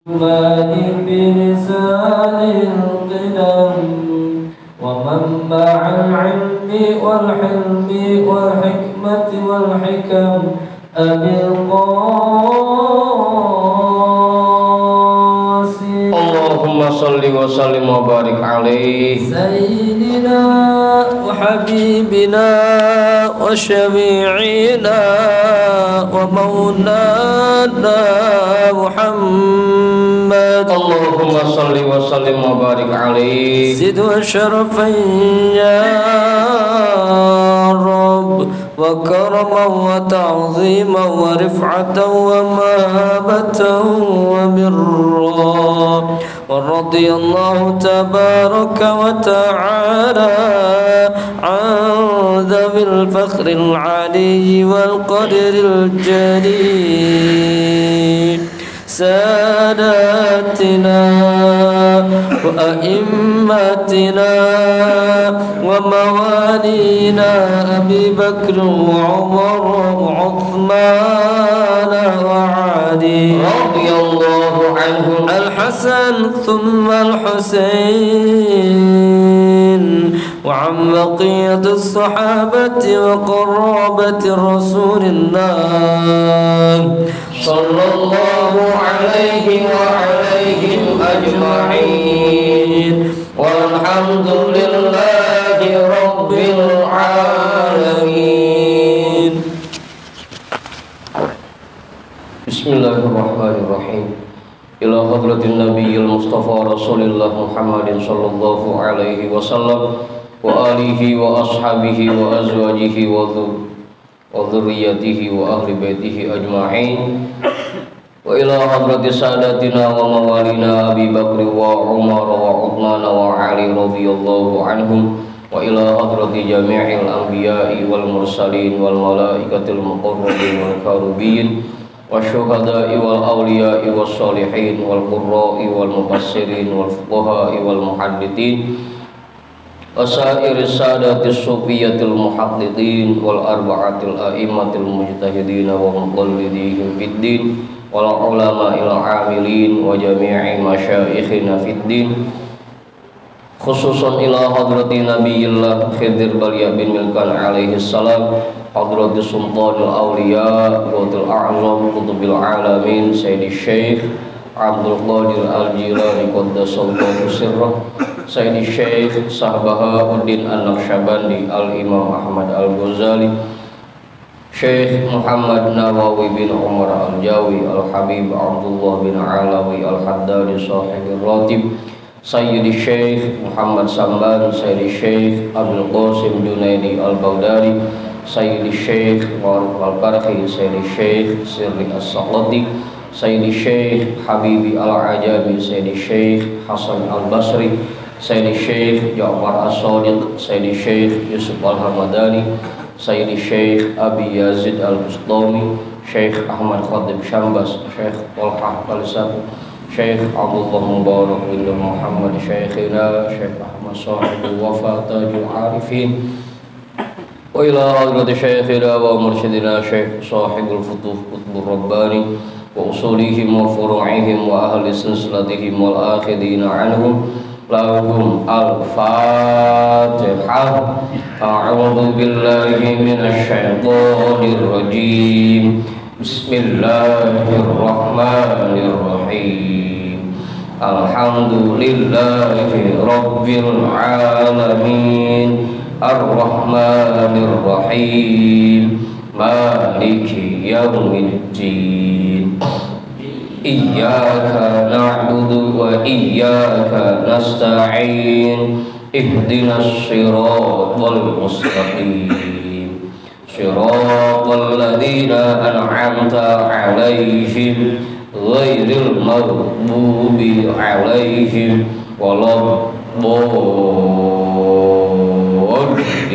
مالك بلسان القدم ومنبع العلم والحلم والحكمة والحكم أبي القاسم اللهم صل وسلم وبارك عليه سيدنا وحبيبنا وشفيعنا ومولانا محمد اللهم صل وسلم وبارك عليه زد وشرفا يا رب وكرما وتعظيما ورفعة ومهابة وبرا ورضي الله تبارك وتعالى عن ذوي الفخر العلي والقدر الجليل ساداتنا وأئمتنا وموالينا أبي بكر وعمر وعثمان وعلي رضي الله عنهم الحسن ثم الحسين وعن بقية الصحابة وقرابة رسول الله صلى الله عليه وعليهم أجمعين والحمد لله رب العالمين. بسم الله الرحمن الرحيم. إلى حضرة النبي المصطفى رسول الله محمد صلى الله عليه وسلم وآله وأصحابه وأزواجه وذريته وأهل بيته أجمعين وإلى حضرة ساداتنا وموالينا أبي بكر وعمر وعثمان وعلي رضي الله عنهم وإلى حضرة جميع الأنبياء والمرسلين والملائكة المقربين والكربين والشهداء والأولياء والصالحين والقراء والمفسرين والفقهاء والمحدثين وسائر السادة الصوفية المحققين والأربعة الأئمة المجتهدين ومقلديهم في الدين والعلماء العاملين وجميع مشايخنا في الدين خصوصا إلى حضرة نبي الله خضر بليا بن ملكان عليه السلام حضرة سلطان الأولياء قطب الأعظم قطب العالمين سيد الشيخ عبد القادر الجيلاني قدس الله سره سيد الشيخ بهاء الدين النقشبندي الإمام أحمد الغزالي شيخ محمد نواوي بن عمر الجاوي الحبيب عبد الله بن علوي الحداني صاحب الراتب سيد الشيخ محمد سمان سيد الشيخ أبو القاسم جنيدي البغدادي سيد الشيخ معروف القرخي سيد الشيخ سري السقطي سيد الشيخ حبيبي العجامي سيد الشيخ حسن البصري سيد الشيخ جعفر الصادق سيد الشيخ يوسف الحمداني سيد الشيخ أبي يزيد البسطامي شيخ أحمد خطيب شمبس شيخ طلحة فلسفي شيخ عبد الله مبارك بن محمد شيخنا شيخ أحمد صاحب الوفاة تاج العارفين وإلى حضرة شيخنا ومرشدنا شيخ صاحب الفتوح قطب الرباني وأصولهم وفروعهم وأهل سلسلتهم والآخذين عنهم لهم الفاتحة. أعوذ بالله من الشيطان الرجيم بسم الله الرحمن الرحيم الحمد لله رب العالمين الرحمن الرحيم مالك يوم الدين إياك نعبد وإياك نستعين اهدنا الصراط المستقيم صراط الذين أنعمت عليهم غير المغضوب عليهم ولا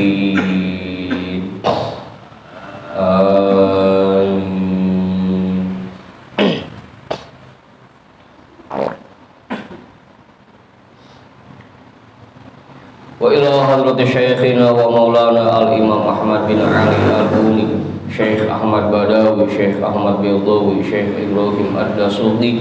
الضالين آمين. وإلى حضرة شيخنا ومولانا الإمام أحمد بن علي البوني شيخ أحمد بداوي شيخ أحمد بيضاوي شيخ إبراهيم الدسوقي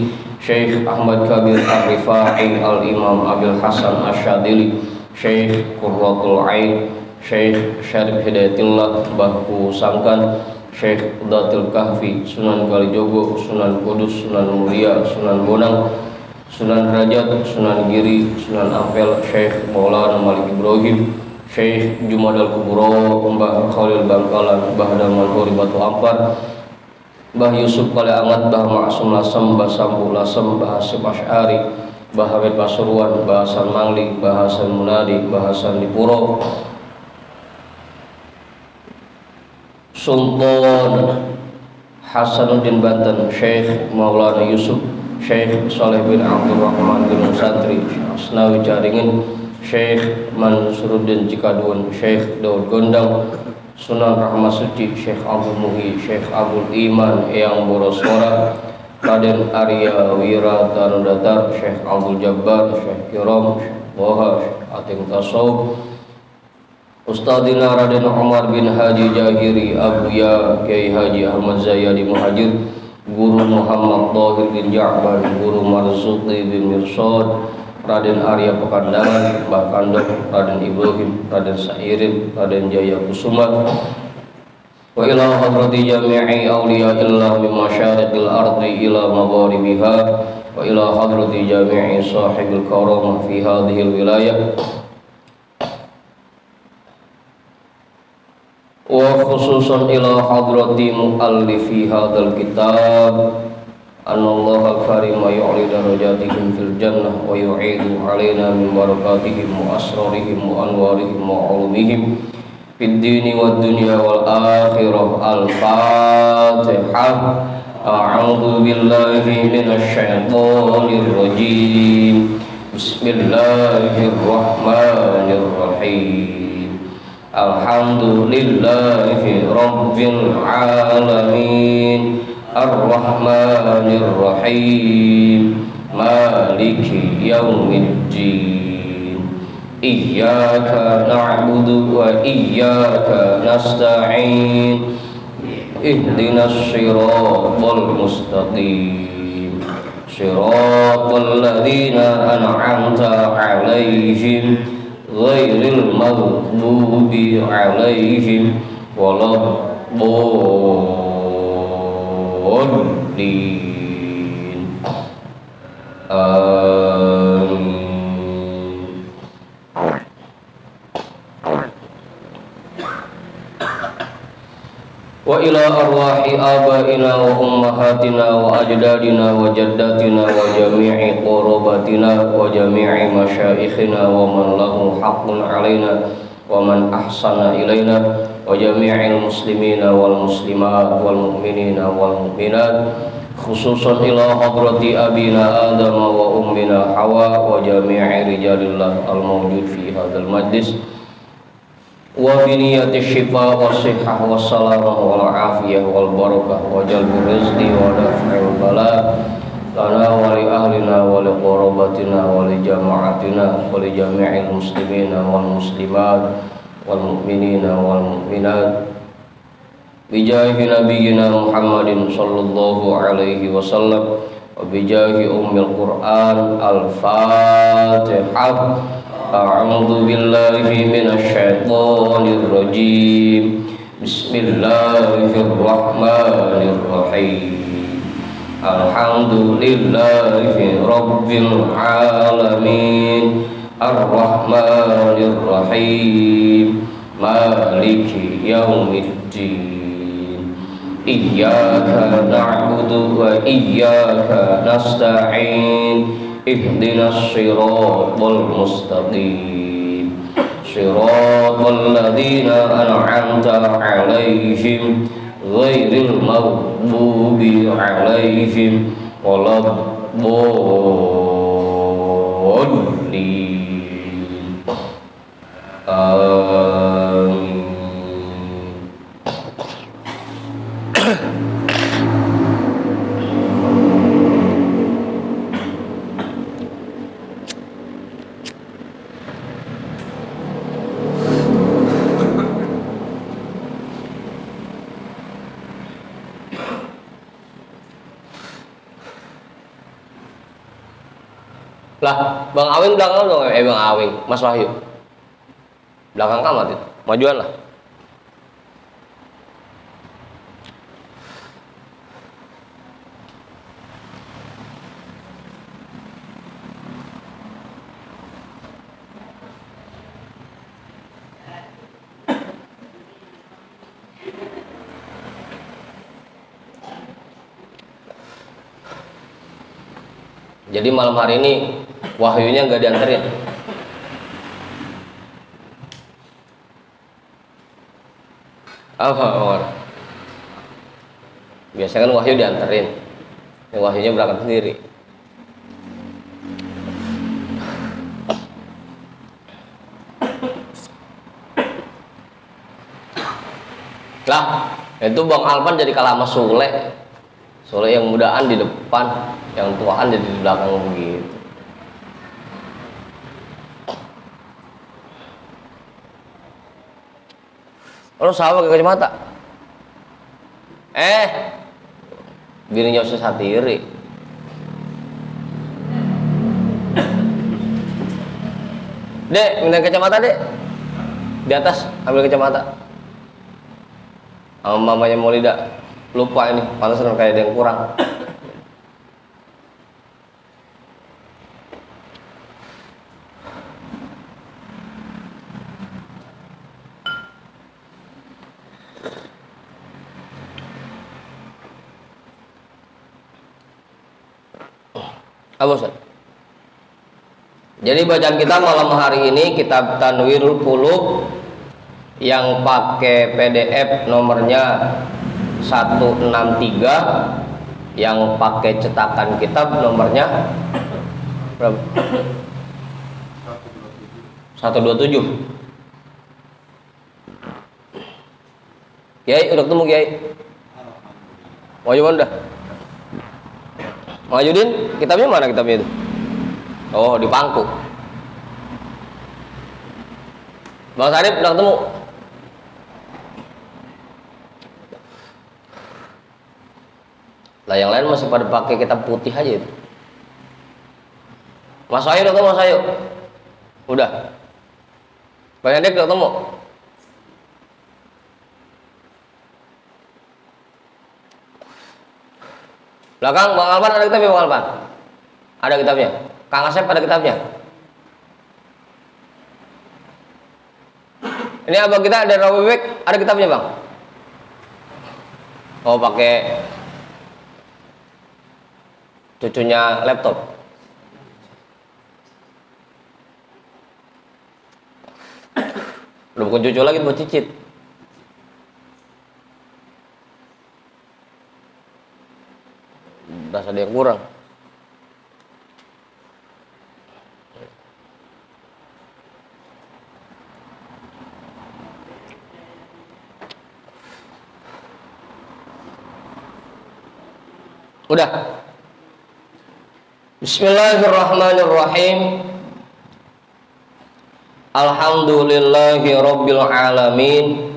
Syekh Ahmad Kabir Ar-Rifai Al-Imam Abil Hasan Asyadili, Syekh Qurratul Ain, Syekh Syarif Hidayatullah Bahu Sangkan, Syekh Datil Kahfi, Sunan Kalijogo, Sunan Kudus, Sunan Mulia, Sunan Bonang, Sunan Derajat, Sunan Giri, Sunan Ampel, Syekh Maulana Malik Ibrahim, Syekh Jumadal Kubro, Mbah Khalil Bangkalan, Mbah Damanhuri Batu Ampar, Mbah Yusuf Kale Angat, Mbah Ma'asum Lasem, Mbah Sambu Lasem, Mbah Hasim Asy'ari, Mbah Hamid Pasuruan, Mbah Hasan Mangli, Mbah Hasan Munadi, Mbah Hasan Dipuro, Sultan Hasanuddin Banten, Syekh Maulana Yusuf, Syekh Saleh bin Abdul Rahman bin Santri, Asnawi Caringin, Syekh Mansuruddin Cikadun, Syekh Daud Gondang, Sunan Rahmat Suci, Syekh Abdul Muhi, Syekh Abdul Iman Eyang Borosora, Raden Arya Wira Tanudatar, Syekh Abdul Jabbar, Syekh Kiram, Syekh Boha, Syekh Ating Tasawuf, Ustadina Raden Umar bin Haji Jahiri Abuya, Kiai Haji Ahmad Zayadi Muhajir, Guru Muhammad Tahir bin Ja'ban, Guru Marzuqi bin Mirsad, Raden Arya Pekandangan, Mbah Kandok, Raden Ibrahim, Raden Sairin, Raden Jaya Kusuma, wa ila hadrati jami'i awliyaillah min masyariqil ardi ila magharibiha, wa ila hadrati jami'i sahibil karamah fi hadhil wilayah, wa khususan ila hadrati muallifi hadzal kitab, anallaha karima yu'li darajatihim fil jannah wa yu'idu alaina min barakatihim wa asrarihim wa anwarihim wa ulumihim fid dini wad dunya wal akhirah. Al-Fatihah. A'udzu billahi minasy syaithanir rajim. Bismillahirrahmanirrahim. Alhamdulillahi rabbil alamin, Ar-Rahmanir Rahim, Maliki Yaumiddin. Iyyaka na'budu wa iyyaka nasta'in. Ihdinas siratal mustaqim, siratal ladzina an'amta 'alaihim ghairil maghdubi 'alaihim waladdallin. Amin. Wa ila arwahi abaina wa ummahatina wa ajdadina wa jaddatina wa jami'i qurabatina wa jami'i masyaikhina wa man lahu haqqun alaina wa man ahsana ilaina wa jami'il muslimina wal muslimat wal mu'minina wal mu'minat, khususan ila hadrati abina Adam wa ummina Hawa wa jami'i rijalillah al-mawjud fi hadzal majlis, wa biniyati syifa wa sihhah wa salamah wal afiyah wal barakah wa jalbur rizqi wa daf'il bala lana wa li ahlina wa li qarabatina wa li jama'atina wa li jami'il muslimina wal muslimat wal mu'minina wal mu'minat bijahi nabiyyina Muhammadin sallallahu alaihi wasallam wa bijahi ummil Qur'an. Al-Fatihah. A'udzu billahi minasy syaithanir rajim. Bismillahirrahmanirrahim. Alhamdulillahi rabbil alamin, Ar-Rahmanir Rahim, Maliki Yaumiddin. Iyyaka na'budu wa iyyaka nasta'in. Ihdinas siratal mustaqim, siratal ladzina an'amta 'alaihim ghairil maghdubi alaihim waladdallin. Amin. Lah, Bang Awing belakang dong, Bang Awing, Mas Wahyu. Belakang kamat itu. Majuan lah. Jadi malam hari ini wahyunya nggak dianterin. Apa? Biasanya kan wahyu dianterin. Yang wahyunya berangkat sendiri. Lah, itu Bang Alpan jadi kalah sama Sule. Sule yang mudaan di depan, yang tuaan jadi di belakang begitu. Lo sama pakai kacamata? Bininya usah satiri. Dek, minta kacamata dek. Di atas, ambil kacamata. Sama mamanya Maulida. Lupa ini, pantesan kayak ada yang kurang. Apa Ustaz? Jadi bacaan kita malam hari ini kitab Tanwirul Qulub yang pakai PDF nomornya 163, yang pakai cetakan kitab nomornya berapa? 127. Kiai udah ketemu Kiai? Mau coba udah? Majudin, kitabnya mana kitabnya itu? Oh, di pangku. Bang Sarip udah ketemu? Lah yang lain masih pada pakai kitab putih aja itu. Mas Ayu udah ketemu Mas Ayu? Udah. Bang Dek udah ketemu? Belakang Bang Alpan ada kitabnya Bang Alpan? Ada kitabnya. Kang Asep ada kitabnya. Ini abang kita ada Rawibek, ada kitabnya Bang? Oh pakai cucunya laptop. Udah bukan cucu lagi, buat cicit. Berasa ada yang kurang. Udah. Bismillahirrahmanirrahim. Alhamdulillahi rabbil alamin.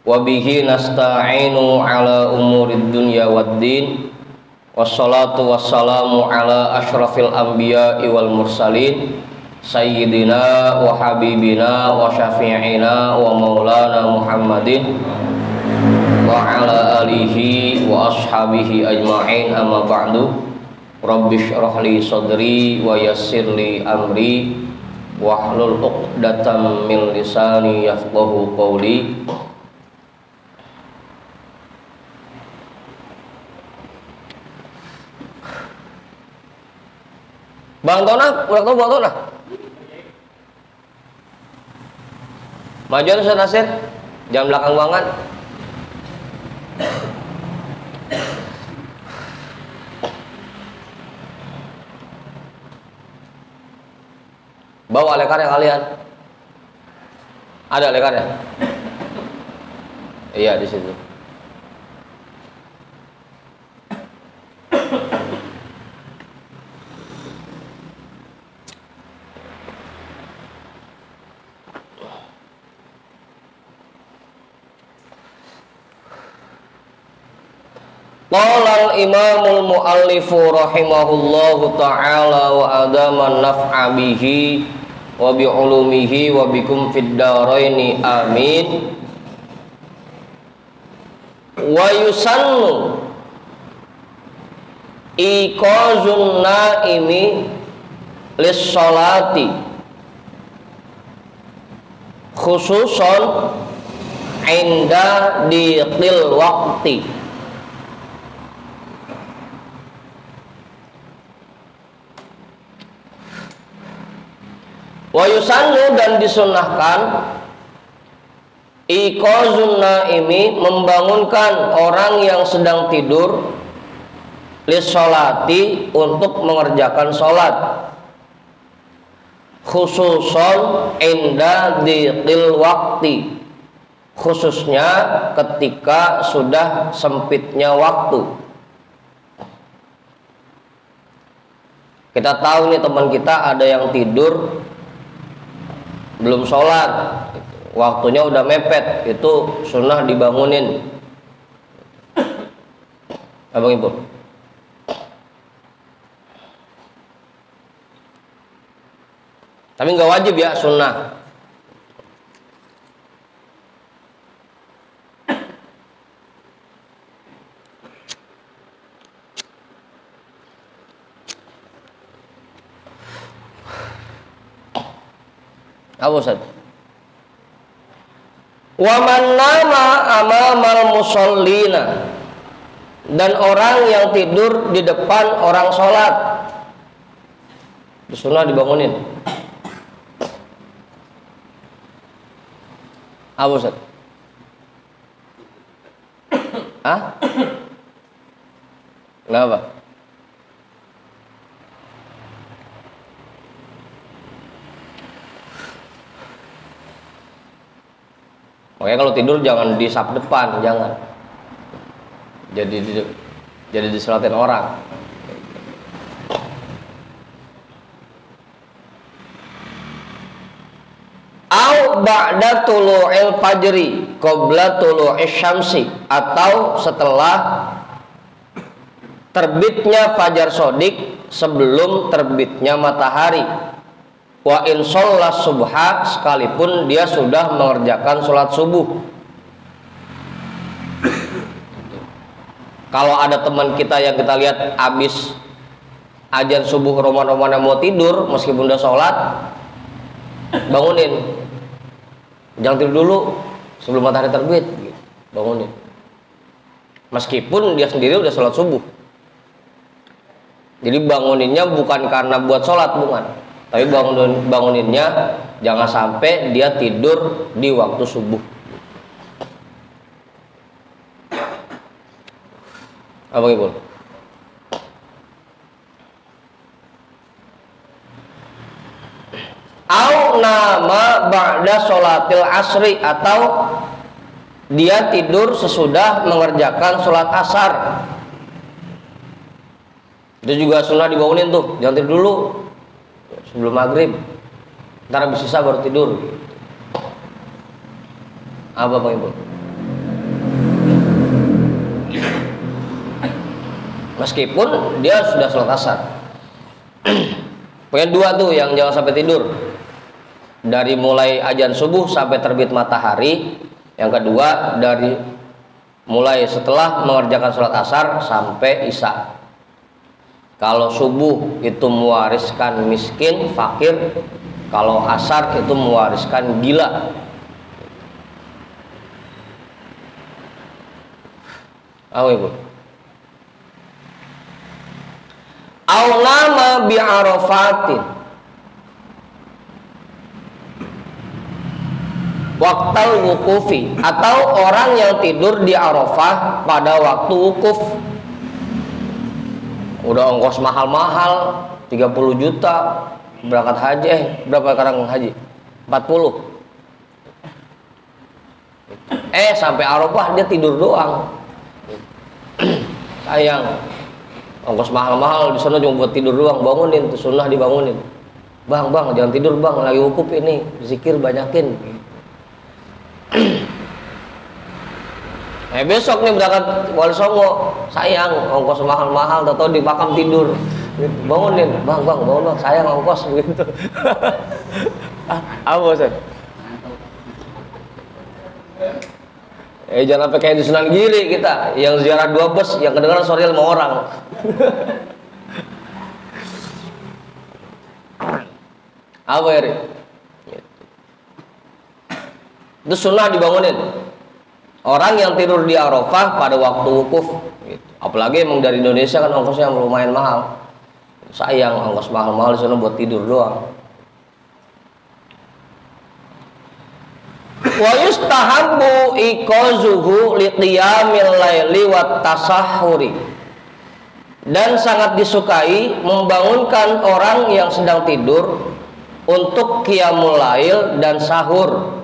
Wabihi nasta'inu ala umurid dunya waddin. Wassalatu wassalamu ala ashrafil anbiya'i wal mursalin Sayyidina wa habibina wa syafi'ina wa maulana Muhammadin wa ala alihi wa ashabihi ajma'in, amma ba'du. Rabbi shrah li sadri wa yassir li amri wahlul 'uqdatam min lisani yafqahu qawli. Bang Tona, udah ketemu Bang Tona? Majuan Ustaz Nasir, jam belakang banget. Bawa lekarnya kalian. Ada lekarnya? Iya di situ. Qala imamul muallifu rahimahullahu ta'ala wa adaman naf'a bihi wa bi ulumihi wa bikum fid daraini amin. Wa yusannu iqazun naimi lis sholati khususon inda diqil waqti. Wa yusannu dan disunnahkan iqazun naimi membangunkan orang yang sedang tidur lis sholati untuk mengerjakan sholat khususon inda diqil waqti, khususnya ketika sudah sempitnya waktu. Kita tahu nih teman kita ada yang tidur belum sholat, waktunya udah mepet, itu sunnah dibangunin. Abang Ibu, tapi nggak wajib ya, sunnah. Apa Ustaz? Wa man nama amamal musallina, dan orang yang tidur di depan orang sholat, sunnah dibangunin. Apa Ustaz? Hah? Kenapa? Makanya kalau tidur jangan di saf depan, jangan. Jadi disolatin orang. Au ba'da tulu'il fajri qabla tulu'is syamsi, atau setelah terbitnya fajar sodik sebelum terbitnya matahari. Wa in shollas subha, sekalipun dia sudah mengerjakan sholat subuh. Kalau ada teman kita yang kita lihat habis azan subuh roman-roman yang mau tidur meskipun udah sholat, bangunin. Jangan tidur dulu sebelum matahari terbit, bangunin. Meskipun dia sendiri udah sholat subuh. Jadi banguninnya bukan karena buat sholat, bukan. Tapi banguninnya jangan sampai dia tidur di waktu subuh. Apa Ibu? Au nama ba'da sholatil asri, atau dia tidur sesudah mengerjakan sholat asar. Itu juga sunnah dibangunin tuh, jangan tidur dulu sebelum maghrib, ntar habis sisa baru tidur. Apa Bang Ibu? Meskipun dia sudah sholat asar. Pokoknya dua tuh yang jangan sampai tidur, dari mulai azan subuh sampai terbit matahari. Yang kedua dari mulai setelah mengerjakan sholat asar sampai isya. Kalau subuh itu mewariskan miskin, fakir. Kalau asar itu mewariskan gila. Apa Ibu? Au nama bi arafatin waqtal wukufi, atau orang yang tidur di Arafah pada waktu wukuf. Udah ongkos mahal-mahal 30 juta berangkat haji, berapa sekarang haji? 40. Sampai Arafah dia tidur doang. Sayang, ongkos mahal-mahal di sana cuma buat tidur doang. Bangunin tuh, sunnah dibangunin. Bang, jangan tidur bang, lagi wukuf ini, zikir banyakin. Besok nih berangkat Wali Songo, sayang ongkos mahal-mahal, atau di makam tidur. Bangunin, bang, bangun bang, sayang ongkos begitu. Apa Ustaz? Jangan sampai kayak di Sunan Giri kita, yang ziarah 2 bus, yang kedengaran sore 5 orang. Apa ya? Itu sunnah dibangunin. Orang yang tidur di Arafah pada waktu wukuf, gitu. Apalagi emang dari Indonesia kan ongkosnya lumayan mahal. Sayang ongkos mahal-mahal di sana buat tidur doang. Wa yustahabbu iqazuhu liqiyamil laili wat tasahhuri. Dan sangat disukai membangunkan orang yang sedang tidur untuk qiyamul lail dan sahur.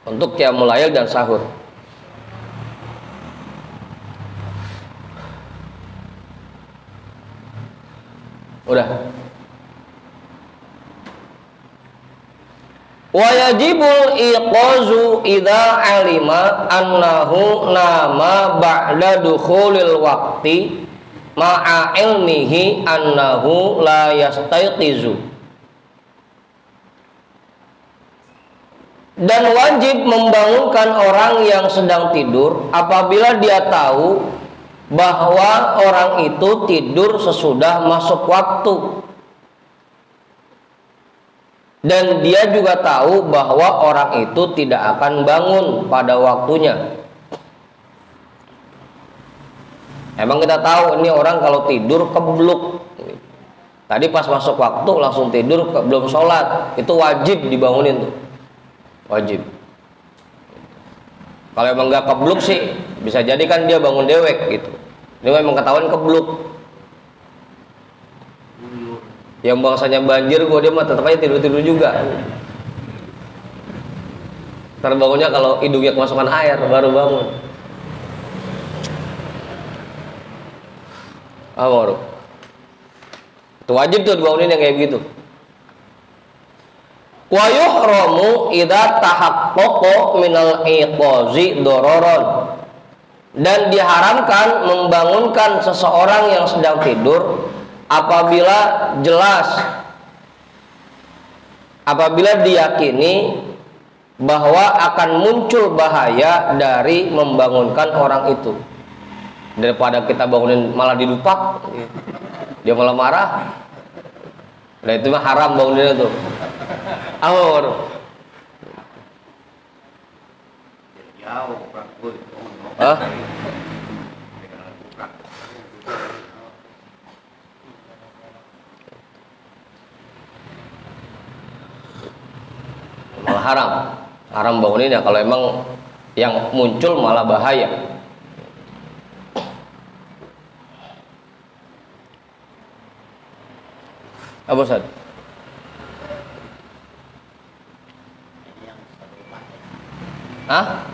Untuk qiyamul lail dan sahur. Udah. Wa yajibul iqazu idza alima annahu nama ba'da dukhulil waqti ma'a ilmihi annahu la yastayqizu. Dan wajib membangunkan orang yang sedang tidur apabila dia tahu bahwa orang itu tidur sesudah masuk waktu. Dan dia juga tahu bahwa orang itu tidak akan bangun pada waktunya. Emang kita tahu ini orang kalau tidur kebluk. Tadi pas masuk waktu langsung tidur, belum sholat, itu wajib dibangunin tuh. Wajib. Kalau emang nggak kebluk sih, bisa jadi kan dia bangun dewek gitu. Ini memang ketahuan kebluk. Yang bangsanya banjir, dia mah tetap aja tidur-tidur juga. Terbangunnya kalau hidungnya kemasukan air baru bangun. Baru. Itu wajib tuh dibangunin yang kayak gitu. Wa yuhramu idza tahaqqaqa minal iqazi dororon. Dan diharamkan membangunkan seseorang yang sedang tidur apabila diyakini bahwa akan muncul bahaya dari membangunkan orang itu. Daripada kita bangunin malah dilupak, dia malah marah. Nah itu mah haram banguninnya tuh. Hah? Malah haram bangunin ya kalau emang yang muncul malah bahaya. Apa Ustaz? Hah?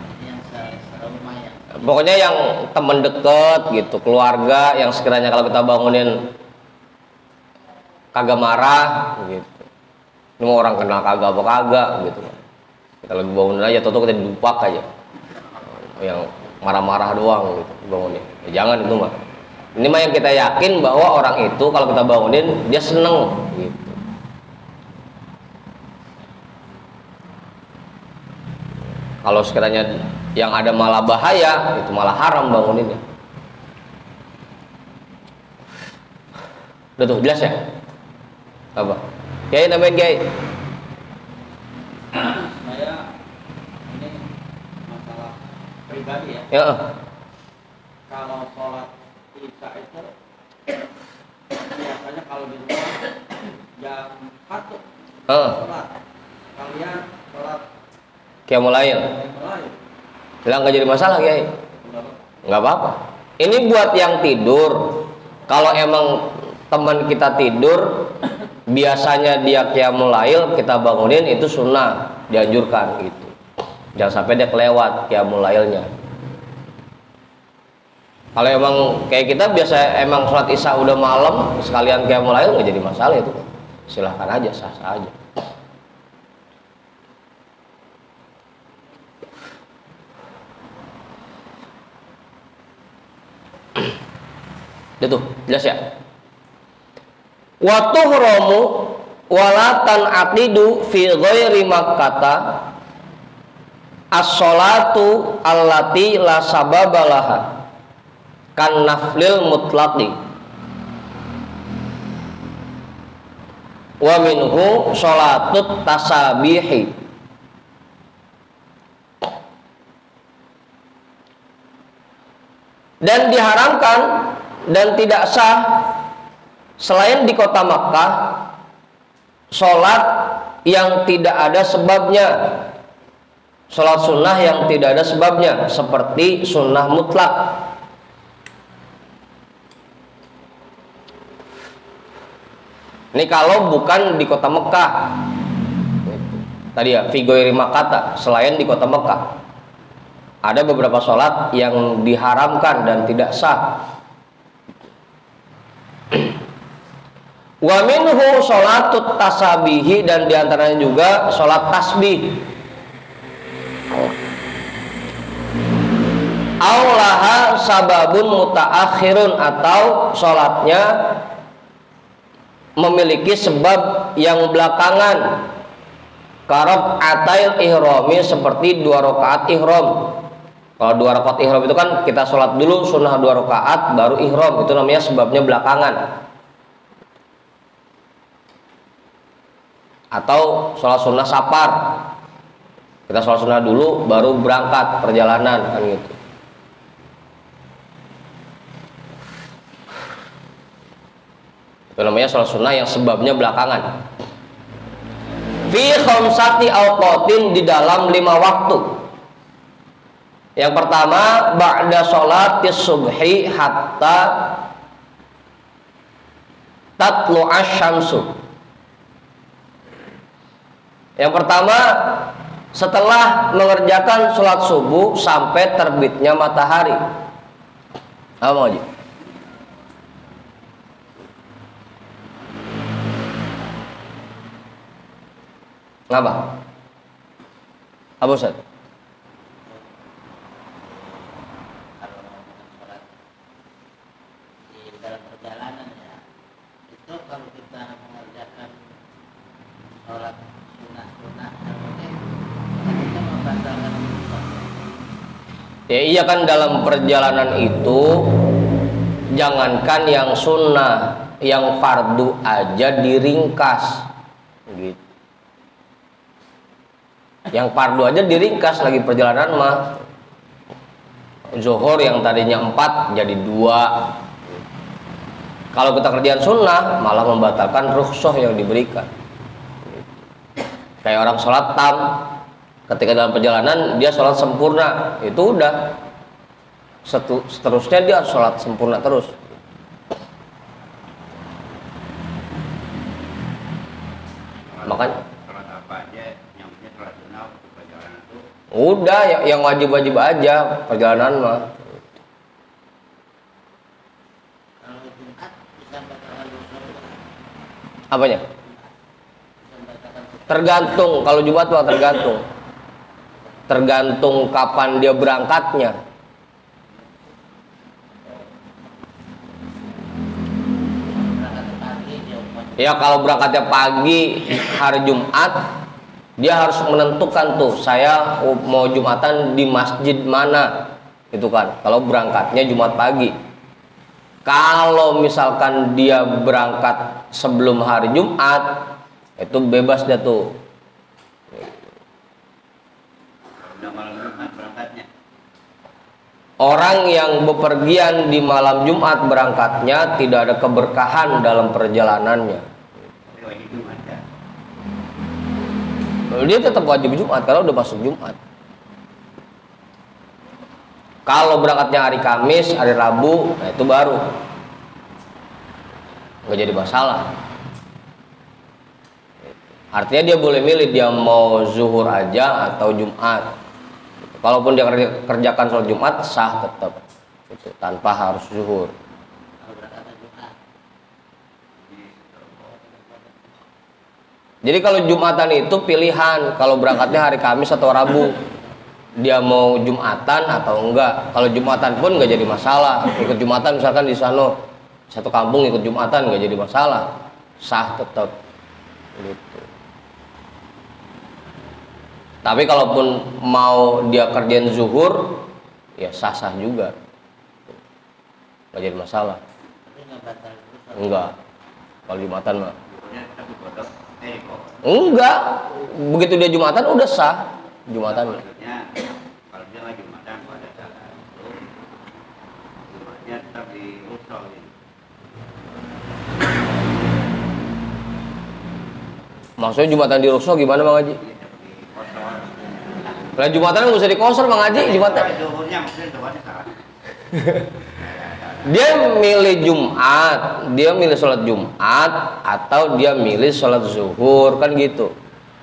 Pokoknya yang teman deket gitu, keluarga yang sekiranya kalau kita bangunin kagak marah gitu. Ini mau orang kenal kagak apa kagak gitu. Kita lagi bangunin aja, toto kita dilupak aja. Yang marah-marah doang gitu bangunin. Jangan itu mah. Ini mah yang kita yakin bahwa orang itu kalau kita bangunin dia seneng gitu. Kalau sekiranya yang ada malah bahaya, itu malah haram banguninnya. Udah tuh jelas ya? Apa? Kiai nambahin Kiai. Saya ini masalah pribadi ya. Ya. Kalau sholat isya itu biasanya kalau di rumah jam 1 sholat. Kalian sholat Qiyamul Lail. Bilang nggak jadi masalah Kiai. Nggak apa-apa. Ini buat yang tidur. Kalau emang teman kita tidur, biasanya dia Qiyamul Lail, kita bangunin, itu sunnah, dianjurkan gitu. Jangan sampai dia kelewat Qiyamul Lailnya. Kalau emang kayak kita biasa emang sholat isya udah malam sekalian kayak mulai nggak jadi masalah itu, silahkan aja, sah-sah aja. Itu jelas ya. Wa tuhramu walatan aqidu fi ghairi makkata as-sholatu allati la sababalaha kan naflil mutlaqi wa minhu sholatut tasabihi. Dan diharamkan dan tidak sah selain di kota Makkah sholat yang tidak ada sebabnya, sholat sunnah yang tidak ada sebabnya, seperti sunnah mutlak. Ini kalau bukan di kota Mekah. Tadi ya, fi ghairi makkata, selain di kota Mekah. Ada beberapa sholat yang diharamkan dan tidak sah. Wa minhu sholatut tasabihi, dan diantaranya juga sholat tasbih. Aulaha sababun mutaakhirun, atau sholatnya memiliki sebab yang belakangan. Karab atail ihrami, seperti 2 rakaat ihram. Kalau 2 rakaat ihram itu kan kita sholat dulu sunnah 2 rakaat baru ihram, itu namanya sebabnya belakangan. Atau sholat sunnah safar, kita sholat sunnah dulu baru berangkat perjalanan, kan gitu. Itu namanya sholat sunnah yang sebabnya belakangan. Fi khamsati awqatin, di dalam 5 waktu. Yang pertama, ba'da sholatis subhi hatta tatlu'asy syamsu. Yang pertama, setelah mengerjakan sholat subuh sampai terbitnya matahari. Apa mau aja? Ngapa? Apa Ustaz? Sholat di dalam perjalanan ya, itu kalau kita mengerjakan sholat sunnah kita membatalkan sholat. Ya iya kan, dalam perjalanan itu jangankan yang sunnah, yang fardu aja diringkas gitu. Yang fardu aja diringkas, lagi perjalanan mah. Zuhur yang tadinya 4 jadi 2. Kalau kita kerjaan sunnah malah membatalkan rukhsah yang diberikan. Kayak orang sholat tam, ketika dalam perjalanan dia sholat sempurna, itu udah seterusnya dia sholat sempurna terus. Makanya udah yang wajib-wajib aja perjalanan mah. Kalau Jumat bisa membatalkan dosa. Apanya? Bisa membatalkan dosa. Tergantung, kalau Jumat mah tergantung. Tergantung kapan dia berangkatnya. Berangkat pagi dia Ya kalau berangkatnya pagi hari Jumat, dia harus menentukan tuh, saya mau Jumatan di masjid mana, gitu kan. Kalau berangkatnya Jumat pagi. Kalau misalkan dia berangkat sebelum hari Jumat, itu bebas dia tuh. udah malam Jumat berangkatnya. Orang yang bepergian di malam Jumat berangkatnya tidak ada keberkahan dalam perjalanannya. Wajib Jumat ya. Dia tetap wajib Jumat kalau udah masuk Jumat. Kalau berangkatnya hari Kamis, hari Rabu, nah itu baru nggak jadi masalah. Artinya dia boleh milih, dia mau zuhur aja atau Jumat. Kalaupun dia kerjakan sholat Jumat, sah tetap. Itu tanpa harus zuhur. Jadi kalau Jumatan itu pilihan, kalau berangkatnya hari Kamis atau Rabu, dia mau Jumatan atau enggak. Kalau Jumatan pun nggak jadi masalah. Ikut Jumatan misalkan di sana satu kampung ikut Jumatan nggak jadi masalah, sah tetap. Gitu. Tapi kalaupun mau dia kerjain zuhur, ya sah-sah juga, nggak jadi masalah. Enggak. Kalau Jumatan mah. Enggak, begitu dia Jumatan udah sah Jumatan. Kalau dia nggak Jumatan pada saat itu Jumatnya tetap di Rukshow. Maksudnya Jumatan di Rukshow gimana Bang Haji? Lah Jumatan nggak usah dikosor Bang Haji, Jumatan. Dia milih Jumat, dia milih sholat Jumat atau dia milih sholat zuhur kan gitu.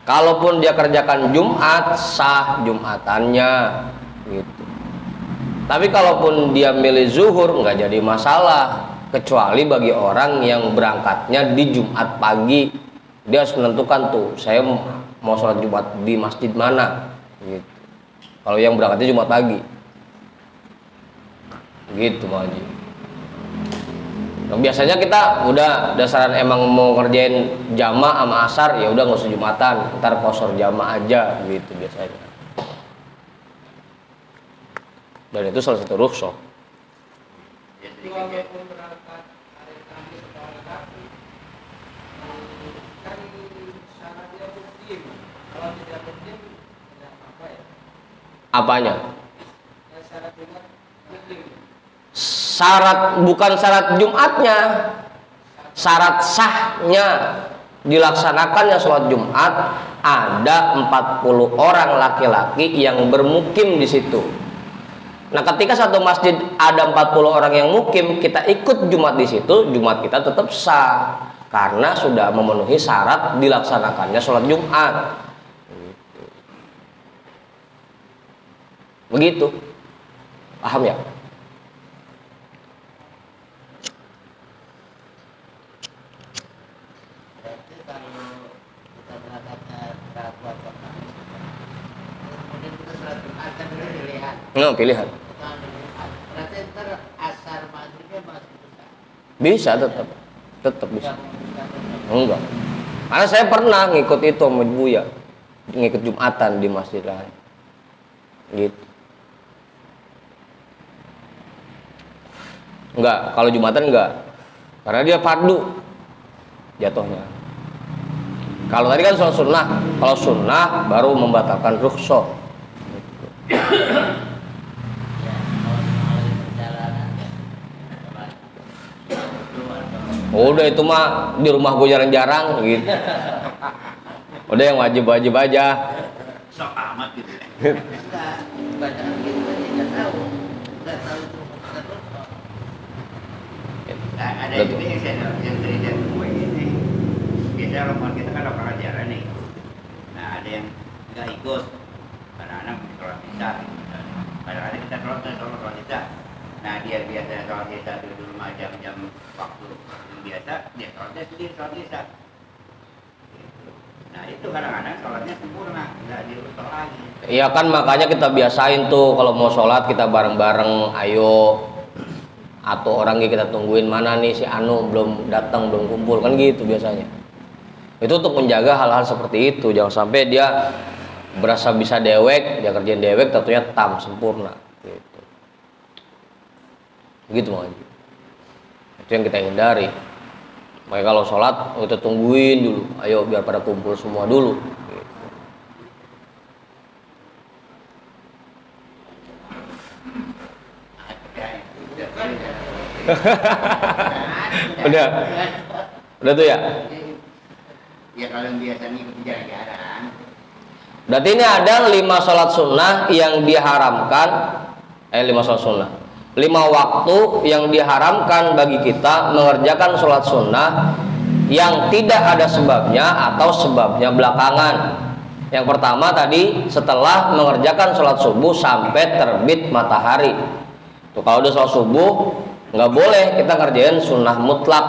Kalaupun dia kerjakan Jumat, sah Jumatannya gitu. Tapi kalaupun dia milih zuhur nggak jadi masalah, kecuali bagi orang yang berangkatnya di Jumat pagi. Dia harus menentukan tuh, saya mau sholat Jumat di masjid mana gitu. Kalau yang berangkatnya Jumat pagi gitu Bang Haji. Nah, biasanya kita udah dasaran emang mau ngerjain jama sama asar, ya udah nggak usah Jumatan, ntar kosor jama aja gitu biasanya. Dan itu salah satu rukhsah. Walaupun berangkat hari Kamis atau hari Sabtu, kan syaratnya mukim. Kalau tidak mukim, tidak apa ya? Apanya? Syarat Jumat mukim. Syarat bukan syarat Jumatnya, syarat sahnya dilaksanakannya sholat Jumat ada 40 orang laki-laki yang bermukim di situ. Nah, ketika satu masjid ada 40 orang yang mukim, kita ikut Jumat di situ, Jumat kita tetap sah karena sudah memenuhi syarat dilaksanakannya sholat Jumat. Begitu, paham ya? No, pilihan. Berarti ntar asar maghribnya masih Bisa tetap bisa. Enggak. Karena saya pernah ngikut itu sama Buya, ngikut Jumatan di masjid lain. Gitu. Enggak, kalau Jumatan enggak. Karena dia fardu jatuhnya. Kalau tadi kan soal sunnah, kalau sunnah baru membatalkan rukhsah. Udah itu mah di rumah gue jarang-jarang gitu. Udah yang wajib-wajib aja. sok amat gitu. Bacaan gitu nggak tahu. Nggak tahu terus. Ada juga yang sering saya temui ini. Biasanya rombongan kita kan orang ajaran nih. Nah ada yang nggak ikut. Anak-anak sholat isya. Kadang-kadang kita sholat isya. Nah dia biasanya sholat isya di rumah jam-jam waktu yang biasa, dia sholatnya sendiri sholat isya. Nah itu kadang-kadang sholatnya sempurna, nggak diulang lagi. Iya kan makanya kita biasain tuh kalau mau sholat kita bareng-bareng, ayo. Atau orangnya kita tungguin mana nih si Anu belum datang, belum kumpul kan gitu biasanya. Itu untuk menjaga hal-hal seperti itu, jangan sampai dia berasa bisa dewek, dia kerjain dewek tentunya tam sempurna gitu. Begitu makanya. Itu yang kita hindari. Makanya kalau sholat kita tungguin dulu, ayo biar pada kumpul semua dulu gitu. Udah tuh ya. Ya kalau yang biasa ikut jarang-jarang. Berarti ini ada 5 sholat sunnah yang diharamkan, 5 sholat sunnah, 5 waktu yang diharamkan bagi kita mengerjakan sholat sunnah yang tidak ada sebabnya atau sebabnya belakangan. Yang pertama tadi setelah mengerjakan sholat subuh sampai terbit matahari. Tuh, kalau udah sholat subuh nggak boleh kita ngerjain sunnah mutlak.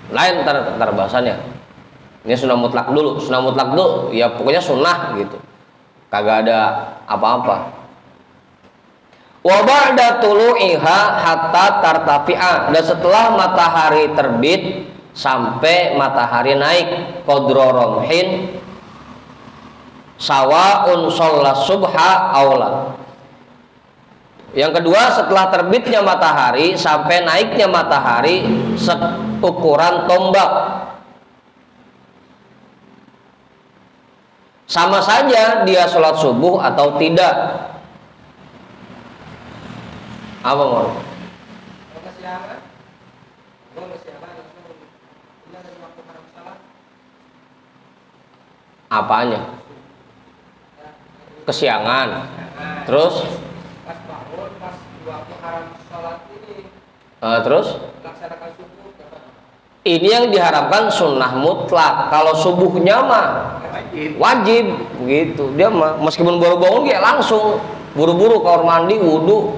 Lain ntar bahasannya. Ini sunnah mutlak dulu. Sunnah mutlak dulu ya pokoknya sunnah gitu, kagak ada apa-apa. Wa ba'da tulu'iha hatta tartafi'a, dan setelah matahari terbit sampai matahari naik, qadra ramhin sawa'un shollas subha aula. Yang kedua, setelah terbitnya matahari sampai naiknya matahari seukuran tombak. Sama saja dia sholat subuh atau tidak. Apa mau? Apanya? Kesiangan. Terus? Pas bangun, pas waktu haram sholat ini. Terus? Laksanakan subuh. Ini yang diharapkan sunnah mutlak. Kalau subuhnya mah wajib gitu. Dia mah meskipun baru bangun dia langsung buru-buru kamar mandi, wudu,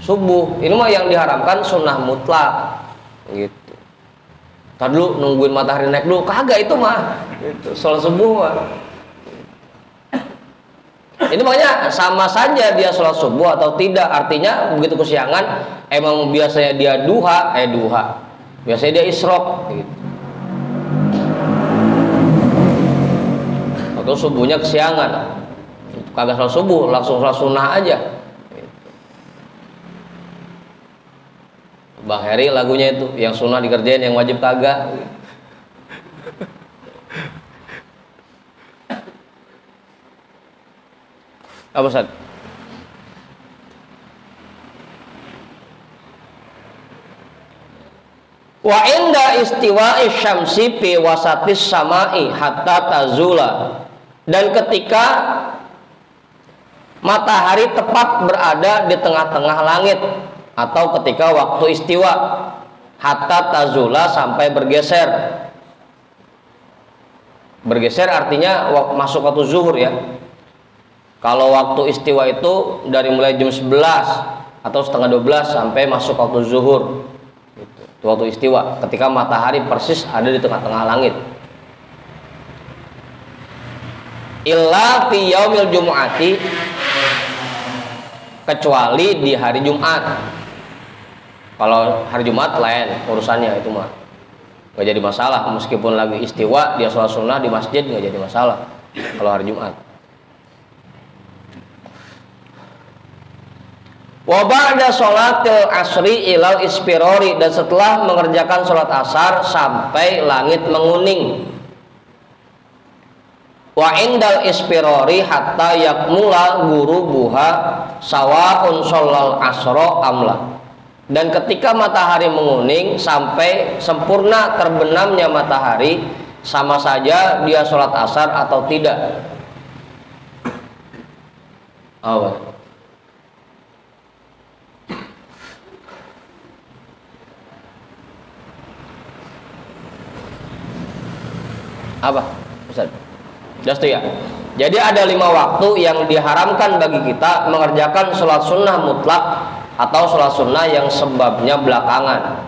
subuh. Ini mah yang diharapkan sunnah mutlak gitu. Tadi dulu nungguin matahari naik dulu, kagak itu mah gitu. Sholat subuh mah. Ini makanya sama saja dia sholat subuh atau tidak. Artinya begitu kesiangan, emang biasanya dia duha, biasanya dia isyraq gitu. Atau subuhnya kesiangan, kagak sholat subuh, langsung sholat sunnah aja. Bang Heri lagunya itu, yang sunnah dikerjain, yang wajib kagak. Apa Ustaz? Wa inda istiwa'i syamsi fi wasatis sama'i hatta tazula, dan ketika matahari tepat berada di tengah-tengah langit atau ketika waktu istiwa, hatta tazula sampai bergeser. Bergeser artinya masuk waktu zuhur ya. Kalau waktu istiwa itu dari mulai jam 11 atau setengah 12 sampai masuk waktu zuhur. Itu waktu istiwa, ketika matahari persis ada di tengah-tengah langit. Illa fi yaumil jumu'ati, kecuali di hari Jumat. Kalau hari Jumat lain urusannya, itu mah nggak jadi masalah. Meskipun lagi istiwa dia sholat sunnah di masjid nggak jadi masalah kalau hari Jumat. Wa ba'da sholatil asri ilal ispirori, dan setelah mengerjakan sholat asar sampai langit menguning. Wa indal ispirori hatta yakmula gurubuha sawa'un sholal asro amla, dan ketika matahari menguning sampai sempurna terbenamnya matahari, sama saja dia sholat asar atau tidak. Apa Ustaz? Just ya. Jadi ada 5 waktu yang diharamkan bagi kita mengerjakan sholat sunnah mutlak atau sholat sunnah yang sebabnya belakangan.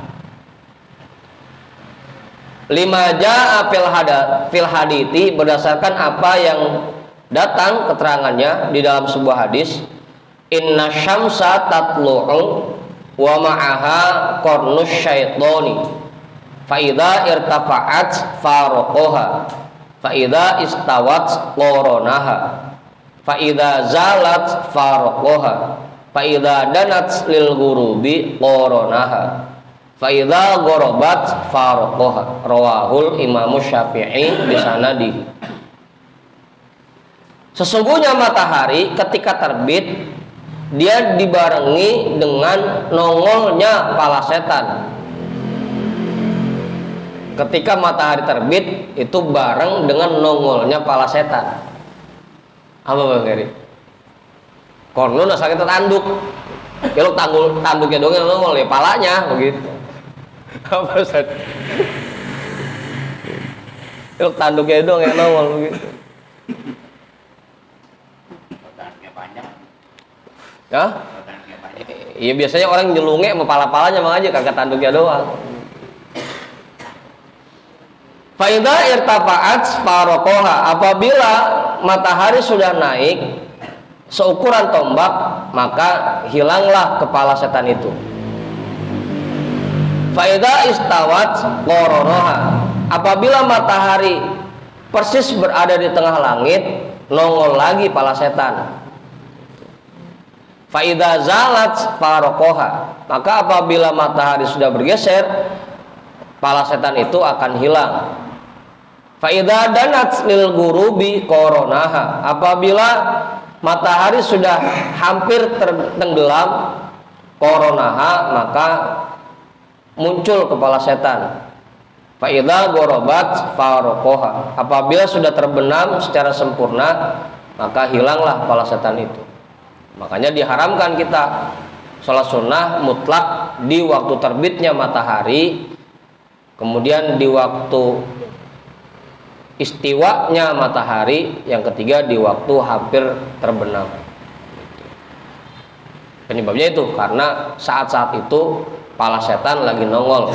5 ja'a fil hadithi, berdasarkan apa yang datang keterangannya di dalam sebuah hadis. Inna syamsa tatlu'u wa ma'aha qarnus syaitoni fa idza irtafa'at faraqaha fa idza istawat qoronaha fa idza zalat faraqaha fa idza danat lil ghurubi qoronaha fa idza gharabat faraqaha. Rawahul Imam Syafi'i bisanadihi. Sesungguhnya matahari ketika terbit dia dibarengi dengan nongolnya pala setan. Ketika matahari terbit itu bareng dengan nongolnya pala setan. Apa Bang Heri? Korno nasa kita tanduk. Ya lo tanduknya dong yang nongol ya palanya begitu. Apa Ustaz? Ya lo tanduknya dong yang nongol begitu. Ya? Iya biasanya orang nyelunge sama pala-palanya mah aja kagak tanduknya doang. Faida irtafa'at farokoha, apabila matahari sudah naik seukuran tombak, maka hilanglah kepala setan itu. Faida istawat qororoha, apabila matahari persis berada di tengah langit, nongol lagi kepala setan. Faida zalat farokoha, maka apabila matahari sudah bergeser, kepala setan itu akan hilang. Faida danat lil gurubi koronaha, apabila matahari sudah hampir tenggelam, koronaha, maka muncul kepala setan. Faida gorobat farokoha, apabila sudah terbenam secara sempurna, maka hilanglah kepala setan itu. Makanya diharamkan kita sholat sunnah mutlak di waktu terbitnya matahari, kemudian di waktu istiwanya matahari, yang ketiga di waktu hampir terbenam. Penyebabnya itu karena saat-saat itu kepala setan lagi nongol.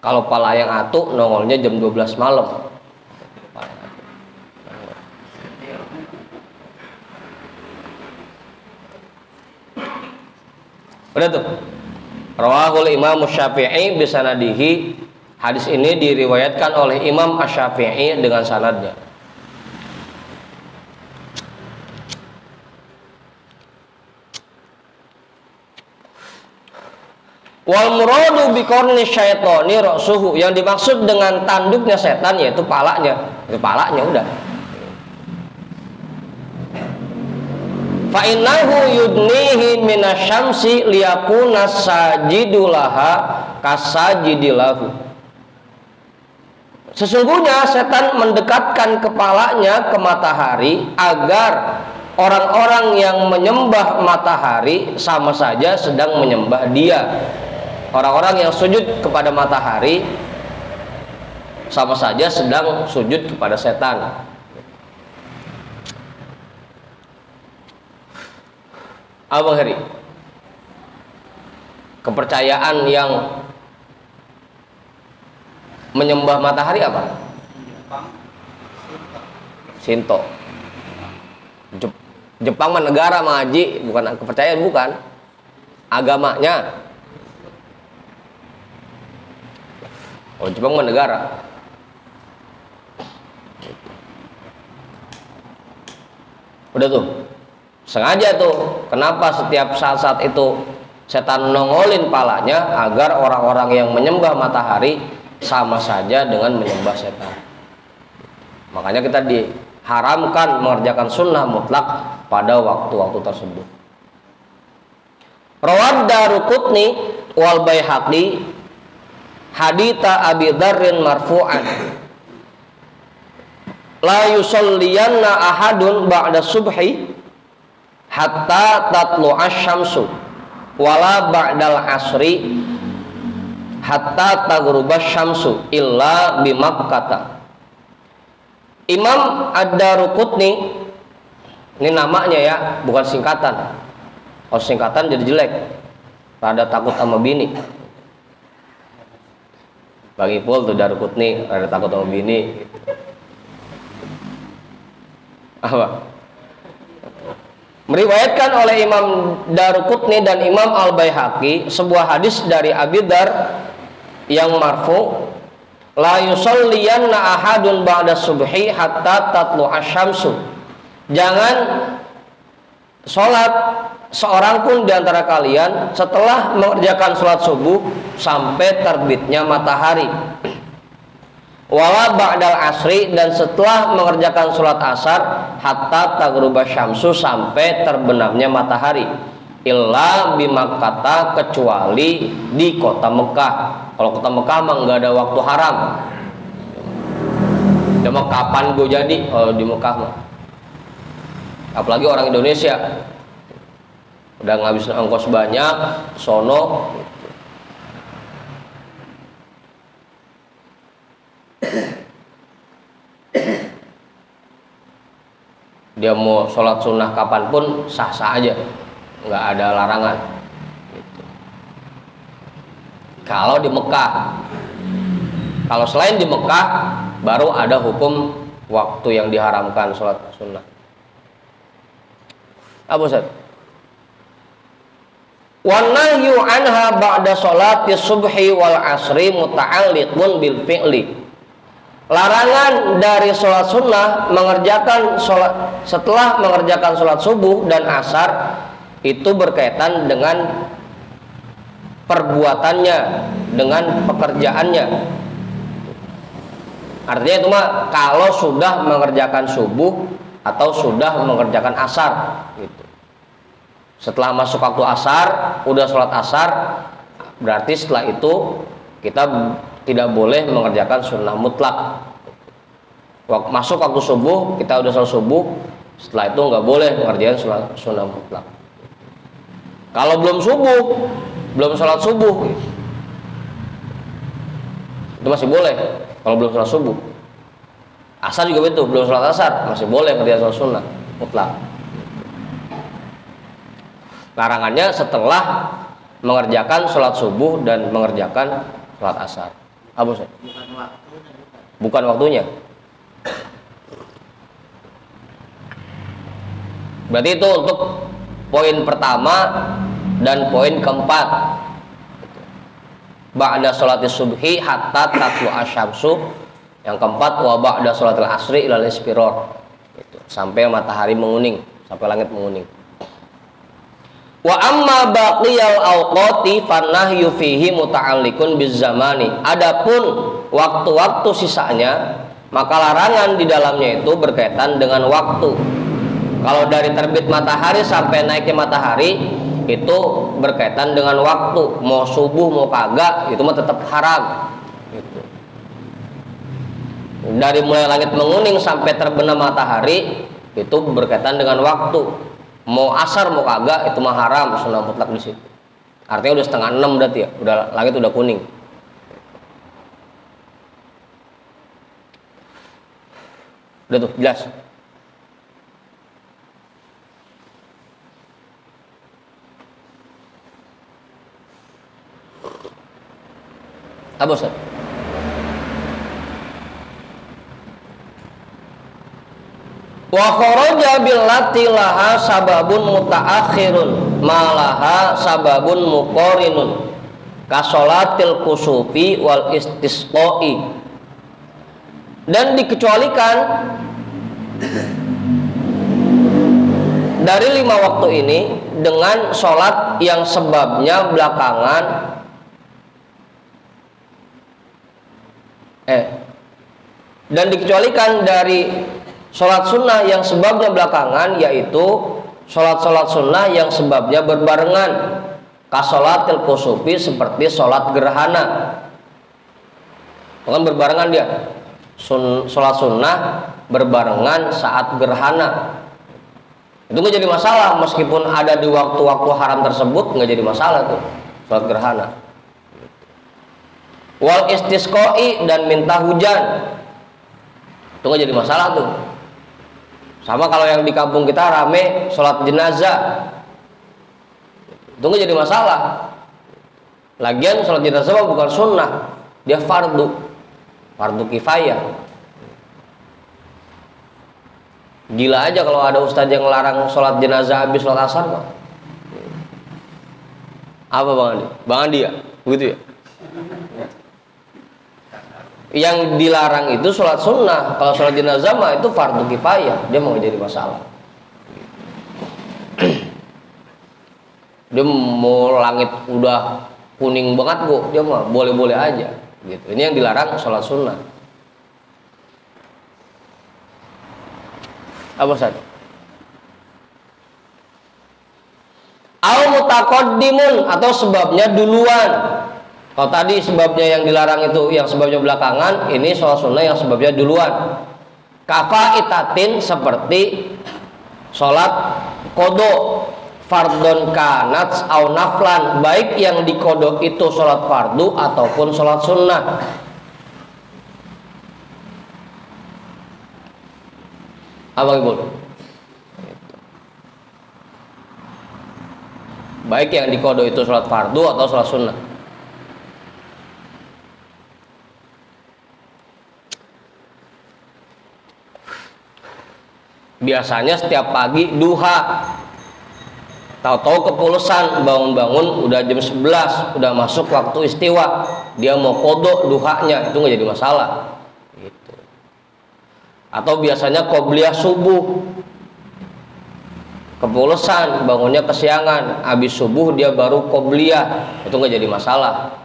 Kalau kepala yang atuk nongolnya jam 12 malam. Udah tuh. Rawahul Imam Syafi'i bisanadihi. Hadis ini diriwayatkan oleh Imam Asy-Syafi'i dengan sanadnya. Wal muradu bi qarni syaitani ra'suhu, yang dimaksud dengan tanduknya setan yaitu palanya. Itu palanya udah. Fa innahu yudnihi minasyamsi liyakuna sajidulaha kasajidilahu. Sesungguhnya setan mendekatkan kepalanya ke matahari agar orang-orang yang menyembah matahari sama saja sedang menyembah dia. Orang-orang yang sujud kepada matahari sama saja sedang sujud kepada setan. Abang Heri, kepercayaan yang menyembah matahari apa? Shinto. Jepang mah negara mah Haji, bukan kepercayaan, bukan agamanya. Oh, Jepang mah negara. Udah tuh. Sengaja tuh, kenapa setiap saat-saat itu setan nongolin palanya agar orang-orang yang menyembah matahari sama saja dengan menyembah setan. Makanya kita diharamkan mengerjakan sunnah mutlak pada waktu-waktu tersebut. Rawad Daruqutni wal Baihaqi haditha Abi Dzarrin marfu'an, la yusalliyanna ahadun ba'da subhi hatta tatlu asy-syamsu wala ba'dal asri hatta taghrubasy syamsu illa bi Makkah. Imam Ad-Daruqutni, ini namanya ya, bukan singkatan. Kalau singkatan jadi jelek, rada takut sama bini. Bagi Pul tuh Daruqutni, rada takut sama bini. Apa? Meriwayatkan oleh Imam Daruqutni dan Imam Al-Baihaqi sebuah hadis dari Abi Dzar yang marfu, la yusalliyanna ahadun ba'da subhi hatta tatlu asy-syamsu. Jangan sholat seorang pun di antara kalian setelah mengerjakan sholat subuh sampai terbitnya matahari. Wala ba'dal asri, dan setelah mengerjakan sholat asar hatta taghrubasy syamsu, sampai terbenamnya matahari. Illa bi Makkah, kecuali di kota Mekah. Kalau kota Mekah mah nggak ada waktu haram. Ya mah kapan gue jadi kalau di Mekah mah. Apalagi orang Indonesia udah ngabisin ongkos banyak sono. Dia mau sholat sunnah kapanpun sah-sah aja, nggak ada larangan. Gitu. Kalau di Mekah, kalau selain di Mekah baru ada hukum waktu yang diharamkan sholat sunnah. Apa Ustaz? Wa nahyu anha ba'da sholati subhi wal asri muta'alliqun bil fi'li. Larangan dari sholat sunnah mengerjakan sholat setelah mengerjakan sholat subuh dan asar itu berkaitan dengan perbuatannya, dengan pekerjaannya. Artinya itu mah kalau sudah mengerjakan subuh atau sudah mengerjakan asar gitu. Setelah masuk waktu asar, udah sholat asar, berarti setelah itu kita tidak boleh mengerjakan sunnah mutlak. Masuk waktu subuh, kita udah sholat subuh, setelah itu nggak boleh mengerjakan sunnah mutlak. Kalau belum subuh, belum sholat subuh, itu masih boleh. Kalau belum sholat subuh, asar juga begitu, belum sholat asar masih boleh mengerjakan sholat sunnah mutlak. Larangannya setelah mengerjakan sholat subuh dan mengerjakan sholat asar. Apa sih? Bukan waktunya. Berarti itu untuk poin pertama dan poin keempat. Ba'da sholatis subhi hatta tatlu asyamsu. Yang keempat wa ba'da sholatil asri ilal isfiror. Sampai matahari menguning, sampai langit menguning. Wa amma baqiyal awqati fanahyu fihi muta'alliqun bizzamani. Adapun waktu-waktu sisanya, maka larangan di dalamnya itu berkaitan dengan waktu. Kalau dari terbit matahari sampai naiknya matahari itu berkaitan dengan waktu. Mau subuh mau kagak itu mah tetap haram. Gitu. Dari mulai langit menguning sampai terbenam matahari itu berkaitan dengan waktu. Mau asar mau kagak itu mah haram, sunnah mutlak di situ. Artinya udah 5:30 berarti ya, udah langit udah kuning. Udah tuh jelas. Apa Ustaz? Wa kharaja billati laha sababun mutaakhirun malaha sababun muqarinun kasolatil kusufi wal istisqoi. Dan dikecualikan dari 5 waktu ini dengan sholat yang sebabnya belakangan dan dikecualikan dari sholat sunnah yang sebabnya belakangan, yaitu sholat-sholat sunnah yang sebabnya berbarengan. Kasolatil kusufi, seperti sholat gerhana. Bukan berbarengan dia. Sholat sunnah berbarengan saat gerhana. Itu nggak jadi masalah, meskipun ada di waktu-waktu haram tersebut nggak jadi masalah tuh sholat gerhana. Wal istisqoi, dan minta hujan, itu nggak jadi masalah tuh. Sama kalau yang di kampung kita rame sholat jenazah, itu nggak jadi masalah. Lagian sholat jenazah bukan sunnah, dia fardu kifayah. Gila aja kalau ada ustadz yang ngelarang sholat jenazah habis sholat asar mah. Apa Bang Andi? Bang Andi ya? Begitu ya? Yang dilarang itu sholat sunnah. Kalau sholat jenazah mah itu fardu kifayah, dia mau jadi masalah. Dia mau langit udah kuning banget kok, dia mah boleh-boleh aja gitu. Ini yang dilarang sholat sunnah. Apa saja? Al mutaqaddimun, atau sebabnya duluan. Kalau tadi sebabnya yang dilarang itu yang sebabnya belakangan, ini sholat sunnah yang sebabnya duluan. Kafaitatin, seperti sholat kodok, fardon kanat au naflan, baik yang dikodok itu sholat fardu ataupun sholat sunnah. Apa Ibu? baik yang dikodo itu sholat fardu atau sholat sunnah. Biasanya setiap pagi duha, tahu-tahu kepulusan, bangun-bangun udah jam 11, udah masuk waktu istiwa, dia mau kodok duhanya, itu nggak jadi masalah gitu. Atau biasanya qobliyah subuh, kepulusan, bangunnya kesiangan, habis subuh dia baru qobliyah, itu nggak jadi masalah.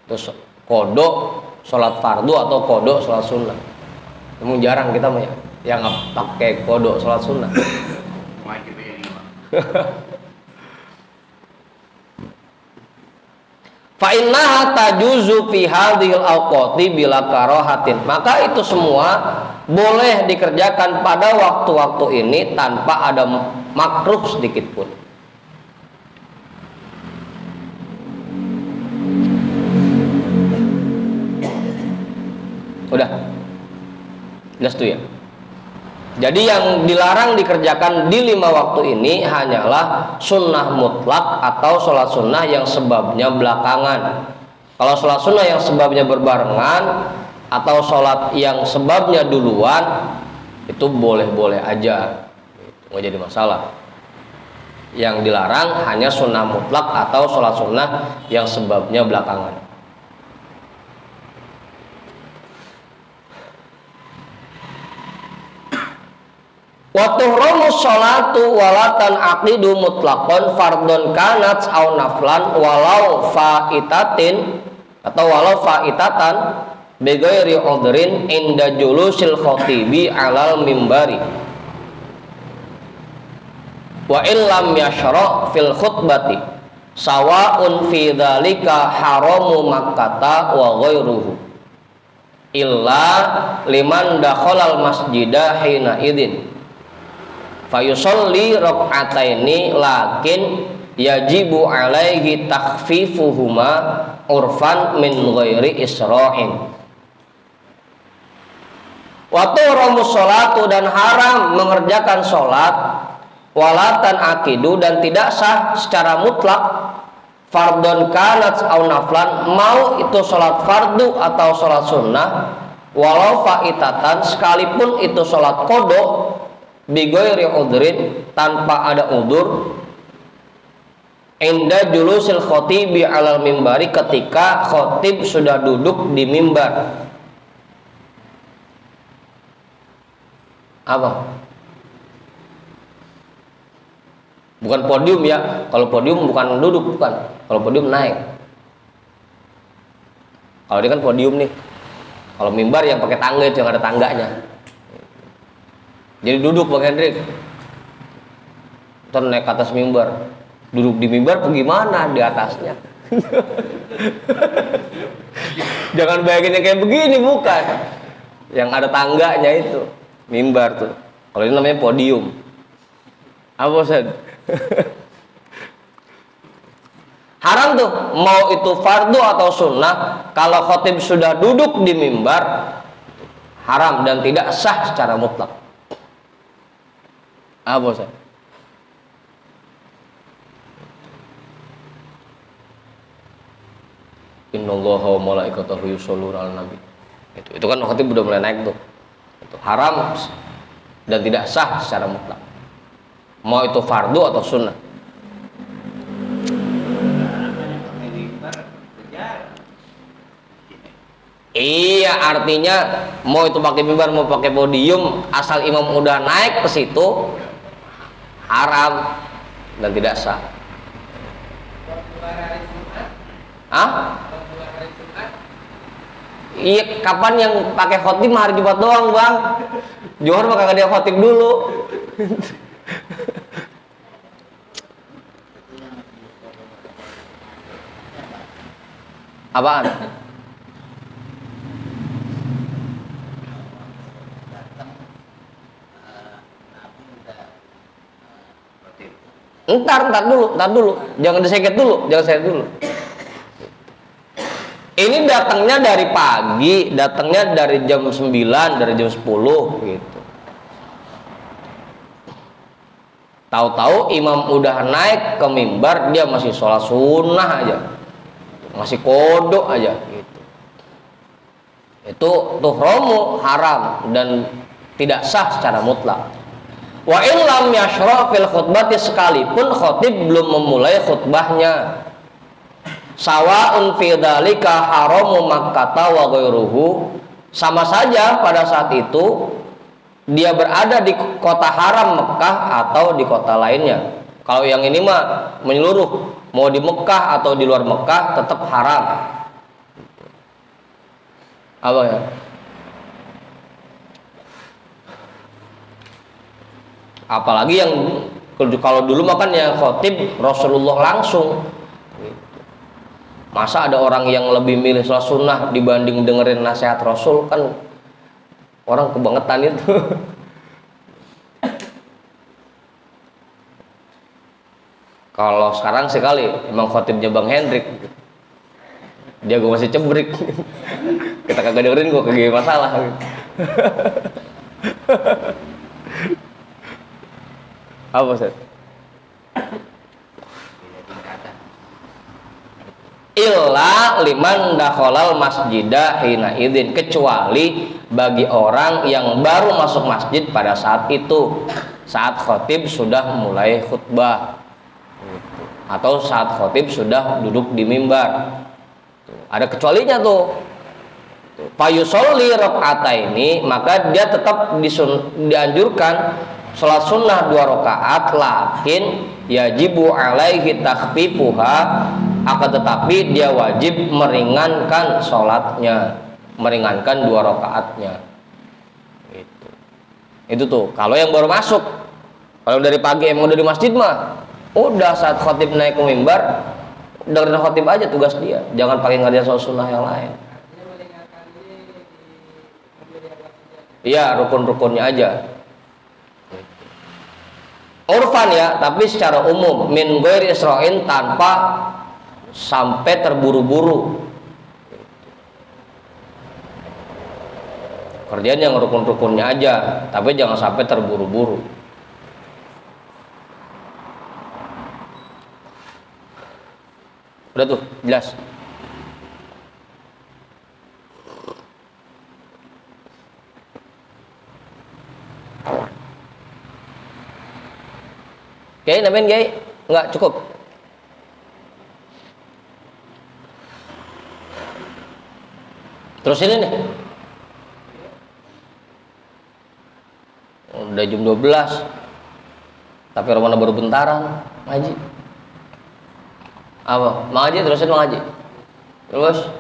Terus kodok sholat fardu atau kodok sholat sunnah, emang jarang kita yang pakai kodok sholat sunnah. Wajib ini, Bang. Fa innaha tajuzu fi hadhil awqati bila karahatin. Maka itu semua boleh dikerjakan pada waktu-waktu ini tanpa ada makruh sedikit pun. Udah. Jelas tuh ya. Jadi yang dilarang dikerjakan di 5 waktu ini hanyalah sunnah mutlak atau sholat sunnah yang sebabnya belakangan. Kalau sholat sunnah yang sebabnya berbarengan atau sholat yang sebabnya duluan, itu boleh-boleh aja, nggak jadi masalah. Yang dilarang hanya sunnah mutlak atau sholat sunnah yang sebabnya belakangan. Wa tuhramu sholatu walatan aqidu mutlaqan fardun kanat au naflan walau faitatin atau walau faitatan bi ghairi udhrin inda julusil khatibi alal mimbari wa illam yashra' fil khutbati sawaun fi dzalika haramu makkata wa ghairuhu illa liman dakhalal masjida hina idzin fayusolli rakaataini lakin yajibu alaihi takhfifuhuma urfan min ghairi isra'in. Wa tuhramu sholatu dan haram mengerjakan sholat walatan akidu dan tidak sah secara mutlak fardun kanat au naflan, mau itu sholat fardu atau sholat sunnah, walau faitatan sekalipun itu sholat kodok bigoiri udhrin tanpa ada udur inda julusil khotibi alal mimbari ketika khotib sudah duduk di mimbar. Apa? Bukan podium ya, kalau podium bukan duduk, bukan. Kalau podium naik. Kalau dia kan podium nih. Kalau mimbar yang pakai tangga itu yang ada tangganya. Jadi duduk Bang Hendrik, terus naik ke atas mimbar, duduk di mimbar bagaimana di atasnya? Jangan bayangin yang kayak begini, bukan? Yang ada tangganya itu mimbar tuh. Kalau ini namanya podium. Apa Ustaz? Haram tuh, mau itu fardu atau sunnah, kalau khotib sudah duduk di mimbar haram dan tidak sah secara mutlak. Apa Ustaz? Innallaha wa malaikatahu yusholluna 'alan nabi. Itu kan khotib udah mulai naik tuh. Itu haram dan tidak sah secara mutlak. Mau itu fardu atau sunnah. Iya, artinya mau itu pakai mimbar mau pakai podium, asal imam udah naik ke situ haram dan tidak sah. Hah? Iya, kapan yang pakai khotib hari Jumat doang, Bang. Johor mah kagak dia khotib dulu. Apaan? Ntar dulu, jangan diseket dulu. Ini datangnya dari pagi, datangnya dari jam 9, dari jam 10 gitu. Tahu-tahu imam udah naik ke mimbar, dia masih sholat sunnah aja, masih kodok aja gitu. Itu tuhromu haram dan tidak sah secara mutlak. Wa in lam yashra' fil khutbati, sekalipun khotib belum memulai khutbahnya. Sawa'un fi dzalika haramu Makkah wa ghairuhu, sama saja pada saat itu dia berada di kota haram Mekah atau di kota lainnya. Kalau yang ini mah menyeluruh, mau di Mekah atau di luar Mekah tetap haram. Apa ya? Apalagi yang kalau dulu makan yang khotib Rasulullah langsung. Masa ada orang yang lebih milih sholat sunnah dibanding dengerin nasihat Rasul, kan orang kebangetan itu. Kalau sekarang sekali emang khotibnya Bang Hendrik, dia gue masih cebrik. Kita kagak dengerin gue kagak masalah. Apa Ustaz? Illa liman dakhalal masjidah hina idzin, kecuali bagi orang yang baru masuk masjid pada saat itu, saat khotib sudah mulai khutbah atau saat khotib sudah duduk di mimbar. Ada kecualinya tuh. Fayusolli rakaataini, maka dia tetap dianjurkan sholat sunnah 2 rakaat, lakin yajibu alaihi takhfifuha, akan tetapi dia wajib meringankan sholatnya, meringankan 2 rakaatnya. Itu tuh kalau yang baru masuk. Kalau dari pagi emang udah di masjid mah, udah saat khotib naik ke mimbar, dengerin khotib aja tugas dia, jangan pakai ngerjain sholat sunnah yang lain. Iya, rukun-rukunnya aja. Urfan ya, tapi secara umum min ghairi isra'in, tanpa sampai terburu-buru. Kerjaan yang rukun-rukunnya aja, tapi jangan sampai terburu-buru. Udah tuh, jelas. Kiai, namanya Kiai? Enggak cukup. Terus ini nih. Udah jam 12. Tapi Romana baru bentaran ngaji. Apa? Mang Haji, terusin Mang Haji. Terus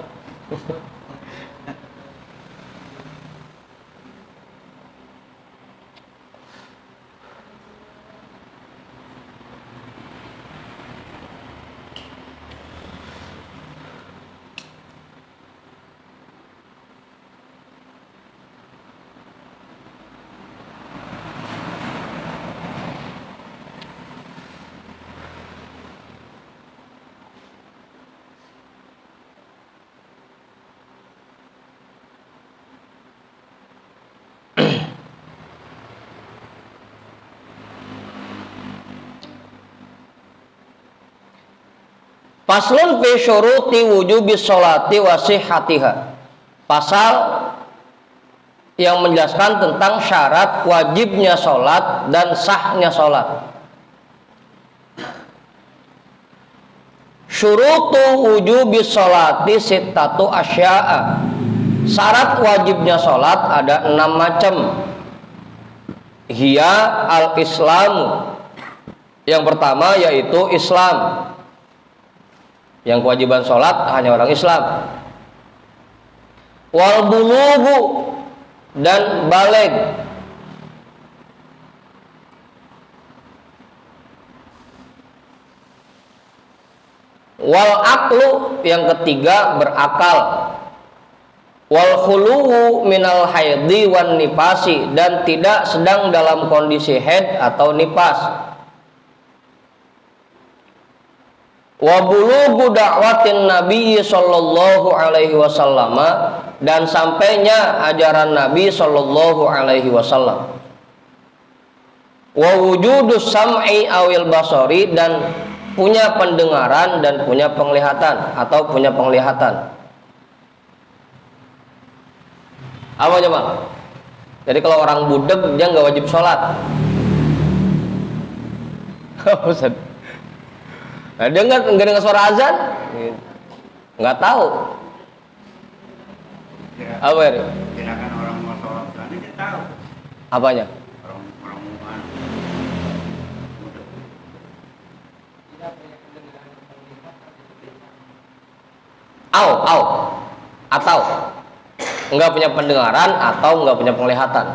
Faslun fi syuruti wujubi sholati wa sihhatiha. Pasal yang menjelaskan tentang syarat wajibnya sholat dan sahnya sholat. Syurutu wujubi sholati sittatu asya'a. Syarat wajibnya sholat ada 6 macam. Hiya al-islamu. Yang pertama yaitu Islam. Yang kewajiban sholat hanya orang Islam. Wal bulughu, dan baligh. Wal aqlu, yang ketiga berakal. Wal khuluwu minal haidhi wan nifasi, dan tidak sedang dalam kondisi haid atau nifas. Wa bulughu da'watin Nabi sallallahu alaihi wasallam, dan sampainya ajaran Nabi sallallahu alaihi wasallam. Wa wujudus sam'i awil basari, dan punya pendengaran dan punya penglihatan atau punya penglihatan. Apa coba? Jadi kalau orang budeg dia nggak wajib sholat. Ustaz. Nah, dia nggak dengar suara azan, nggak tahu. Apa ya? Kirakan orang mau sholat sana dia tahu. Apanya? Orang mau Atau nggak punya pendengaran atau nggak punya penglihatan.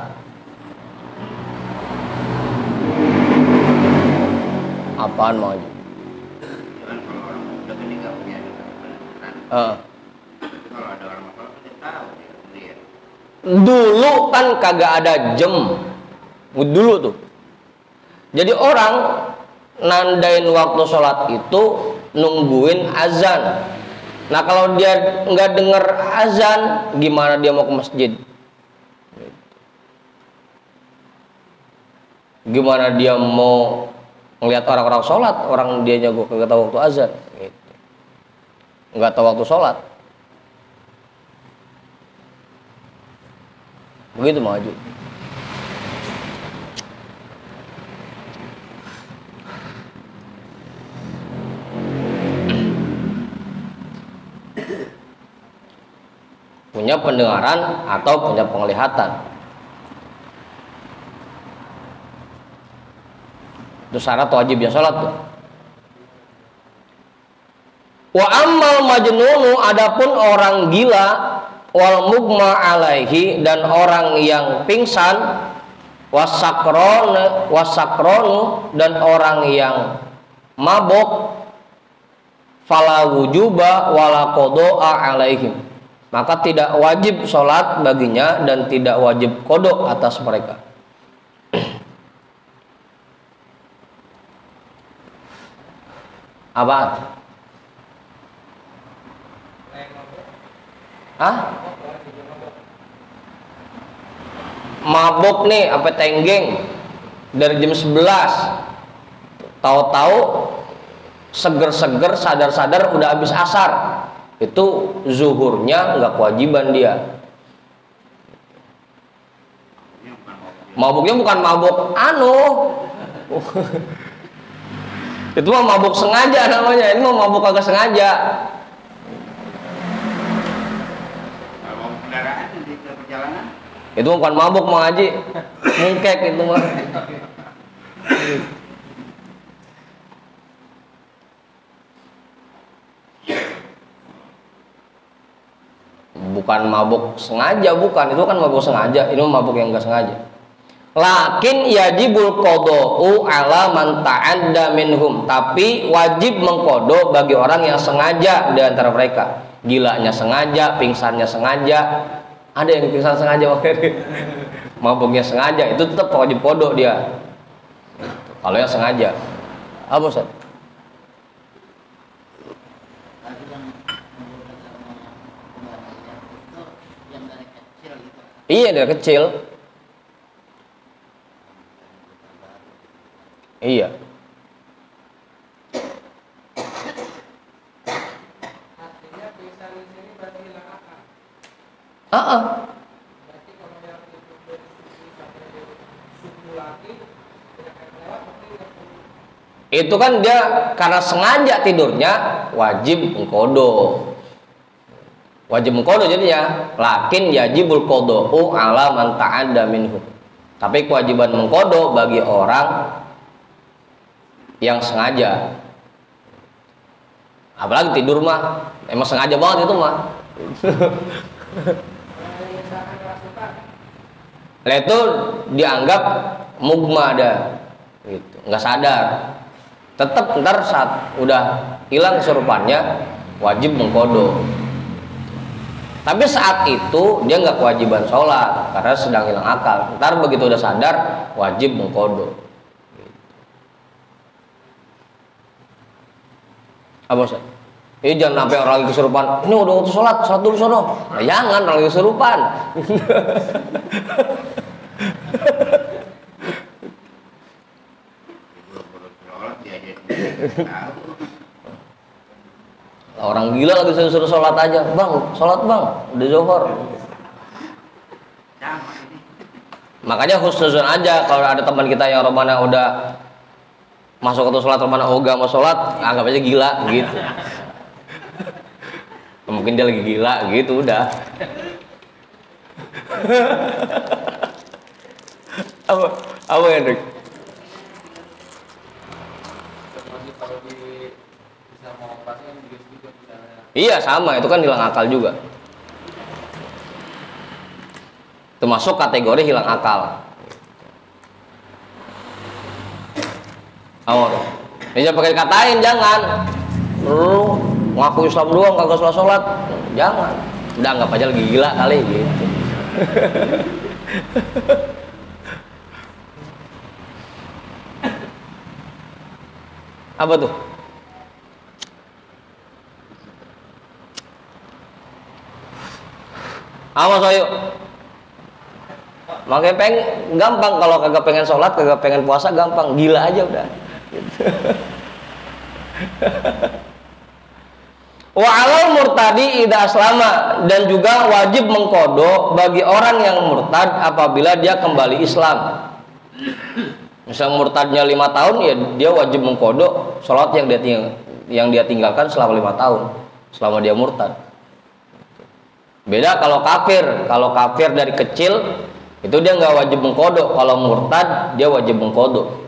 Apaan mau aja? Cuman kalau orang udah gede nggak punya pendengaran. Kalau ada orang mau sholat dia tahu dia lihat. Dulu kan kagak ada jam. Dulu tuh. Jadi orang nandain waktu sholat itu nungguin azan. Nah kalau dia nggak denger azan, gimana dia mau ke masjid? Gimana dia mau ngelihat orang-orang sholat? Orang dia jago kagak tahu waktu azan, gitu. Nggak tahu waktu sholat. Begitu maju. Punya pendengaran atau punya penglihatan. Itu syarat wajibnya sholat tuh. Wa ammal majnunu, adapun orang gila, wal mugma alaihi, dan orang yang pingsan, wasakronu, dan orang yang mabok, fala wujuba wala qodo'a alaihim, maka tidak wajib sholat baginya dan tidak wajib kodok atas mereka. Apa? Hah? Mabok nih, apa tenggeng dari jam 11, tahu-tahu seger-seger, sadar-sadar udah habis asar, itu zuhurnya nggak kewajiban dia. Mabuknya bukan mabuk itu mah mabuk sengaja namanya. Ini mah mabuk kagak sengaja. Kalau mau kendaraan di perjalanan, Itu bukan mabuk Mang Haji, mungkek itu mah. Bukan mabuk sengaja, bukan. Itu kan mabuk sengaja. Ini mabuk yang enggak sengaja. Lakin yajibul qoda'u ala man ta'adda minhum, tapi wajib mengkodo bagi orang yang sengaja di antara mereka. Gilanya sengaja, pingsannya sengaja. Ada yang pingsan sengaja makanya. Mabuknya sengaja, itu tetap wajib kodo dia. Kalau yang sengaja. Apa Ustaz? Iya, dari kecil. Iya. Artinya bisa di sini berarti hilang akal. Berarti kalau yang itu dari sampai subuh lagi tidak akan lewat, berarti nggak perlu. Itu kan dia karena sengaja tidurnya, wajib mengkodo. Wajib mengkodo jadinya. Lakin yajibul qoda'u ala man ta'adda minhu. Tapi kewajiban mengkodo bagi orang yang sengaja. Apalagi tidur mah emang sengaja banget itu mah. Lah itu dianggap mugma ada gitu, nggak sadar. Tetap ntar saat udah hilang kesurupannya wajib mengkodo. Tapi saat itu dia nggak kewajiban sholat karena sedang hilang akal. Ntar begitu udah sadar wajib mengkodo. Apa Ustaz? Jangan sampai orang lagi kesurupan. Ini udah waktu sholat dulu sono. Nah, jangan, orang lagi kesurupan. gila lagi suruh sholat aja, bang, sholat bang, udah zuhur. Sama ini. Makanya husnuzon aja kalau ada teman kita yang romana udah masuk waktu sholat, romana ogah mau sholat, anggap aja gila gitu. Mungkin dia lagi gila gitu udah. Apa Hendrik? Kalau bisa mau operasi kan juga misalnya. Iya sama, itu kan hilang akal juga. Termasuk kategori hilang akal. Awal. Ini jangan pakai dikatain, jangan. Lu ngaku Islam doang kagak sholat. Jangan. Udah anggap aja lagi gila kali gitu. Apa tuh? Awas ayo. Makanya gampang kalau kagak pengen sholat, kagak pengen puasa gampang, gila aja udah. Wa alal murtadi idza aslama, dan juga wajib mengkodok bagi orang yang murtad apabila dia kembali Islam. Misal murtadnya 5 tahun ya dia wajib mengkodok sholat yang dia tinggalkan selama 5 tahun selama dia murtad. Beda kalau kafir dari kecil itu dia nggak wajib mengkodok. Kalau murtad dia wajib mengkodok.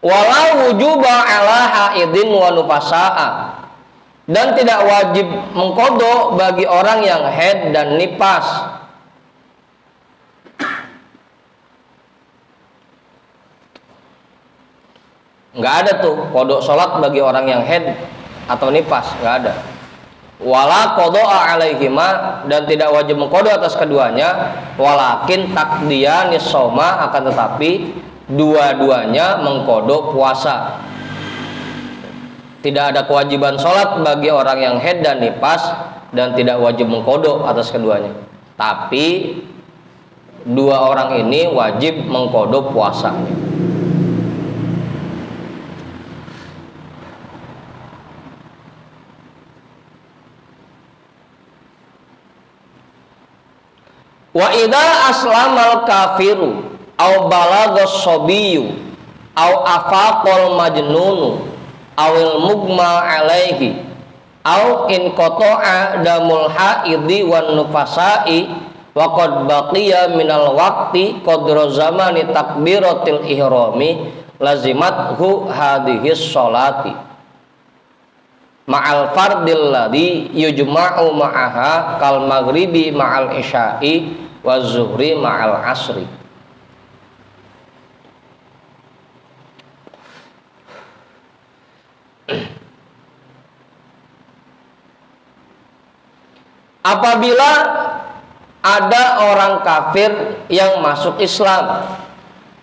Walau wujuba ala haidin wa nufasa'a, dan tidak wajib mengkodok bagi orang yang haid dan nifas. Nggak ada tuh kodok sholat bagi orang yang haid atau nifas, nggak ada. Wala qodo'a alaihima, dan tidak wajib mengkodok atas keduanya. Walakin takdiya nisoma, akan tetapi dua-duanya mengkodok puasa. Tidak ada kewajiban sholat bagi orang yang haid dan nifas, dan tidak wajib mengkodok atas keduanya. Tapi dua orang ini wajib mengkodok puasanya. Wa idza aslamal kafiru au balagos sobiyu au afaqol majnunu awil mugma alaihi au in qata'a damul haidi wan nufasai wa qad baqiya minal waqti qadra zamani takbiratil ihrami lazimathu hadhis sholati ma'al fardil ladhi yujma'u ma'aha kal maghribi ma'al isya'i wa zuhri ma'al asri. Apabila ada orang kafir yang masuk Islam,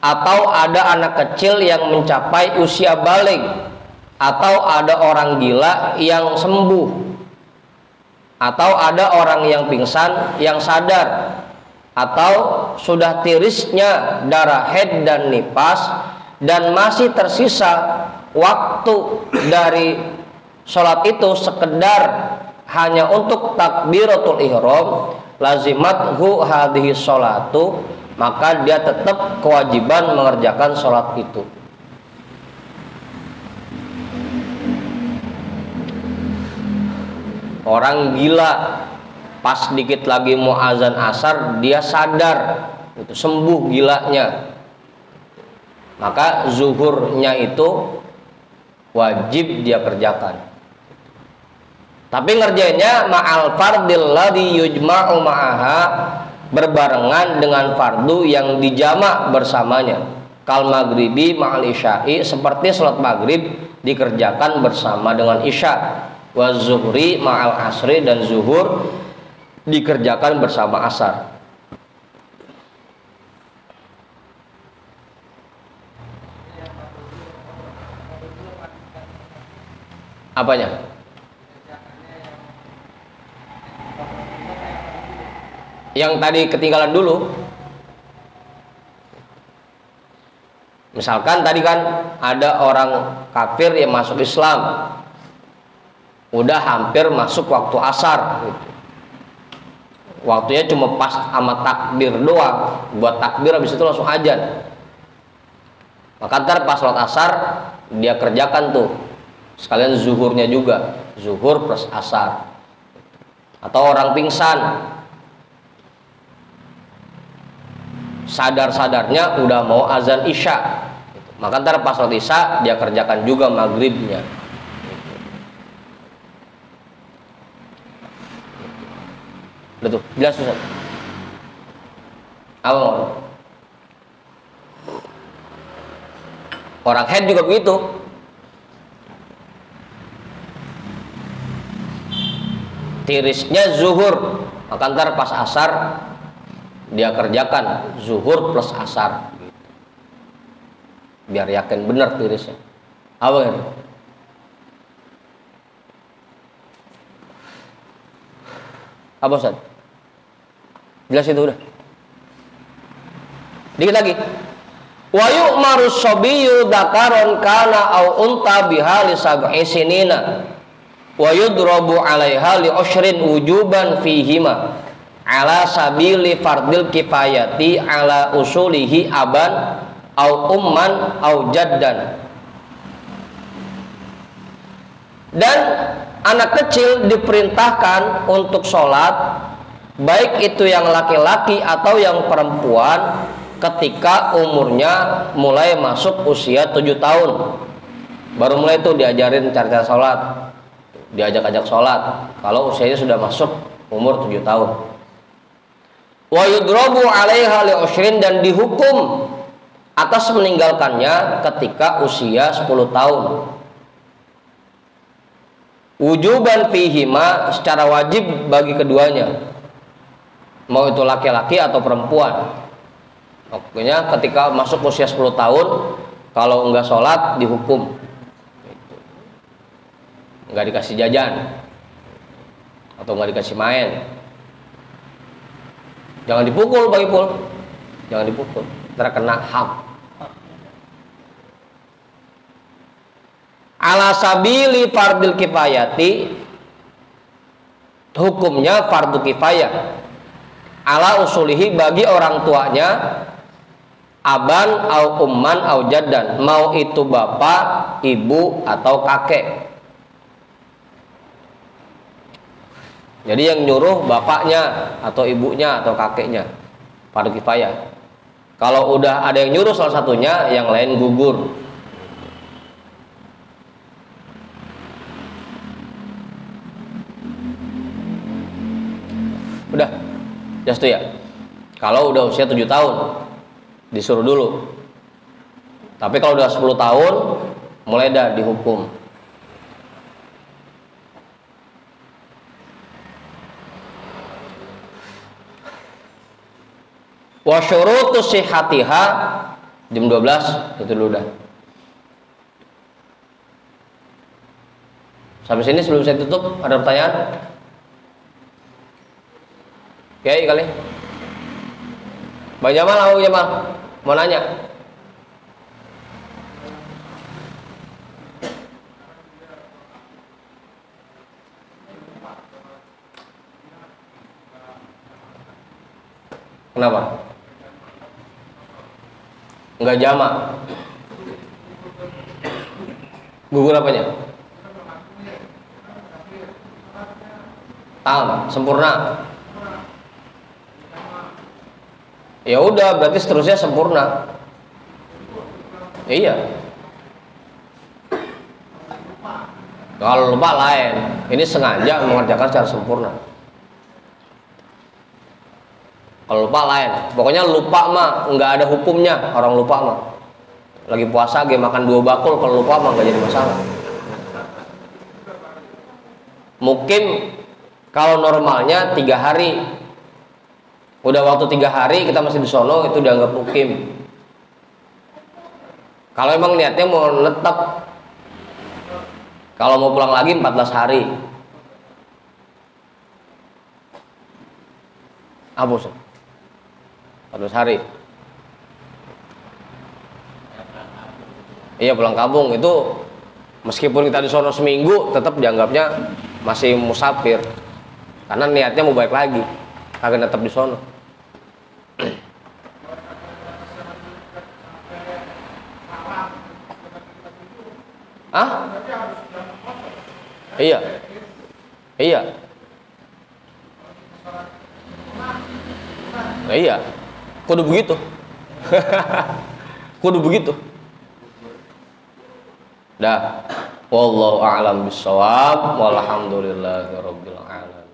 atau ada anak kecil yang mencapai usia baligh, atau ada orang gila yang sembuh, atau ada orang yang pingsan yang sadar, atau sudah tirisnya darah haid dan nifas, dan masih tersisa waktu dari sholat itu sekedar hanya untuk takbiratul ihram, lazimathu hadhihi sholatu, maka dia tetap kewajiban mengerjakan sholat itu. Orang gila pas dikit lagi mau azan asar dia sadar, itu sembuh gilanya, maka zuhurnya itu wajib dia kerjakan. Tapi ngerjainnya ma'al fardil ladzi yujma'u ma'aha, berbarengan dengan fardu yang dijamak bersamanya. Kal maghribi ma'al isya'i, seperti salat maghrib dikerjakan bersama dengan isya. Wa zuhri ma'al asri, dan zuhur dikerjakan bersama asar. Apanya? Yang tadi ketinggalan dulu. Misalkan tadi kan ada orang kafir yang masuk Islam, udah hampir masuk waktu asar gitu. Waktunya cuma pas sama takbir doang, buat takbir habis itu langsung azan. Maka ntar pas sholat asar dia kerjakan tuh sekalian zuhurnya juga, zuhur plus asar. Atau orang pingsan, sadar-sadarnya udah mau azan isya, maka ntar pas sholat isya dia kerjakan juga maghribnya. Udah tuh, jelas Ustaz. Apa? Orang head juga begitu. Tirisnya zuhur, maka ntar pas asar dia kerjakan zuhur plus asar gitu. Biar yakin benar tirisnya. Apa ini? Apa Ustaz? Jelas itu udah. Dikit lagi. Wa yu'maru sabiyyu dzakaron kana au unta bihali sab'i sinina wa yudrabu 'alaiha li usyrin wujuban fihima ala sabili fardil kifayati ala usulihi aban au umman au jaddan. Dan anak kecil diperintahkan untuk sholat, baik itu yang laki-laki atau yang perempuan, ketika umurnya mulai masuk usia 7 tahun. Baru mulai itu diajarin cara-cara sholat, diajak-ajak sholat kalau usianya sudah masuk umur 7 tahun. Wa yudrabu 'alaiha li usyrin, dan dihukum atas meninggalkannya ketika usia 10 tahun. Wujuban fihima, secara wajib bagi keduanya, mau itu laki-laki atau perempuan. Pokoknya ketika masuk usia 10 tahun, kalau enggak sholat dihukum, enggak dikasih jajan atau enggak dikasih main. Jangan dipukul Bang Ipul, jangan dipukul, terkena ham. Ala sabili fardil kifayati, hukumnya fardu kifayah. Ala usulihi, bagi orang tuanya, aban au umman au jaddan, mau itu bapak, ibu atau kakek. Jadi yang nyuruh bapaknya atau ibunya atau kakeknya, fardu kifayah. Kalau udah ada yang nyuruh salah satunya, yang lain gugur. Udah, just itu ya. Kalau udah usia 7 tahun disuruh dulu. Tapi kalau udah 10 tahun mulai dah dihukum. Wa syurutu sihhatiha, jam 12 itu dulu dah. Sampai sini sebelum saya tutup ada pertanyaan? Oke kali. Bang Jamal, Abu Jamal mau nanya. Kenapa? Enggak jamak. Gugur apanya? Tam, sempurna. Ya udah, berarti seterusnya sempurna. Iya. Kalau lupa lain, ini sengaja mengerjakan secara sempurna. Kalau lupa lain, pokoknya lupa mah nggak ada hukumnya. Orang lupa mah lagi puasa, dia makan 2 bakul, kalau lupa mah nggak jadi masalah. Mungkin kalau normalnya 3 hari, udah waktu 3 hari kita masih di sono, itu dianggap mukim. Kalau emang niatnya mau netep, kalau mau pulang lagi 14 hari. Apa sih? 14 hari. Iya, pulang kampung itu meskipun kita di sono seminggu tetap dianggapnya masih musafir. Karena niatnya mau balik lagi. Kagak tetap di sono. Hah? Iya. Iya. Nah, iya. Kudu begitu. Kudu begitu. Dah. Wallahu a'lam bishawab. Walhamdulillahirabbil alamin.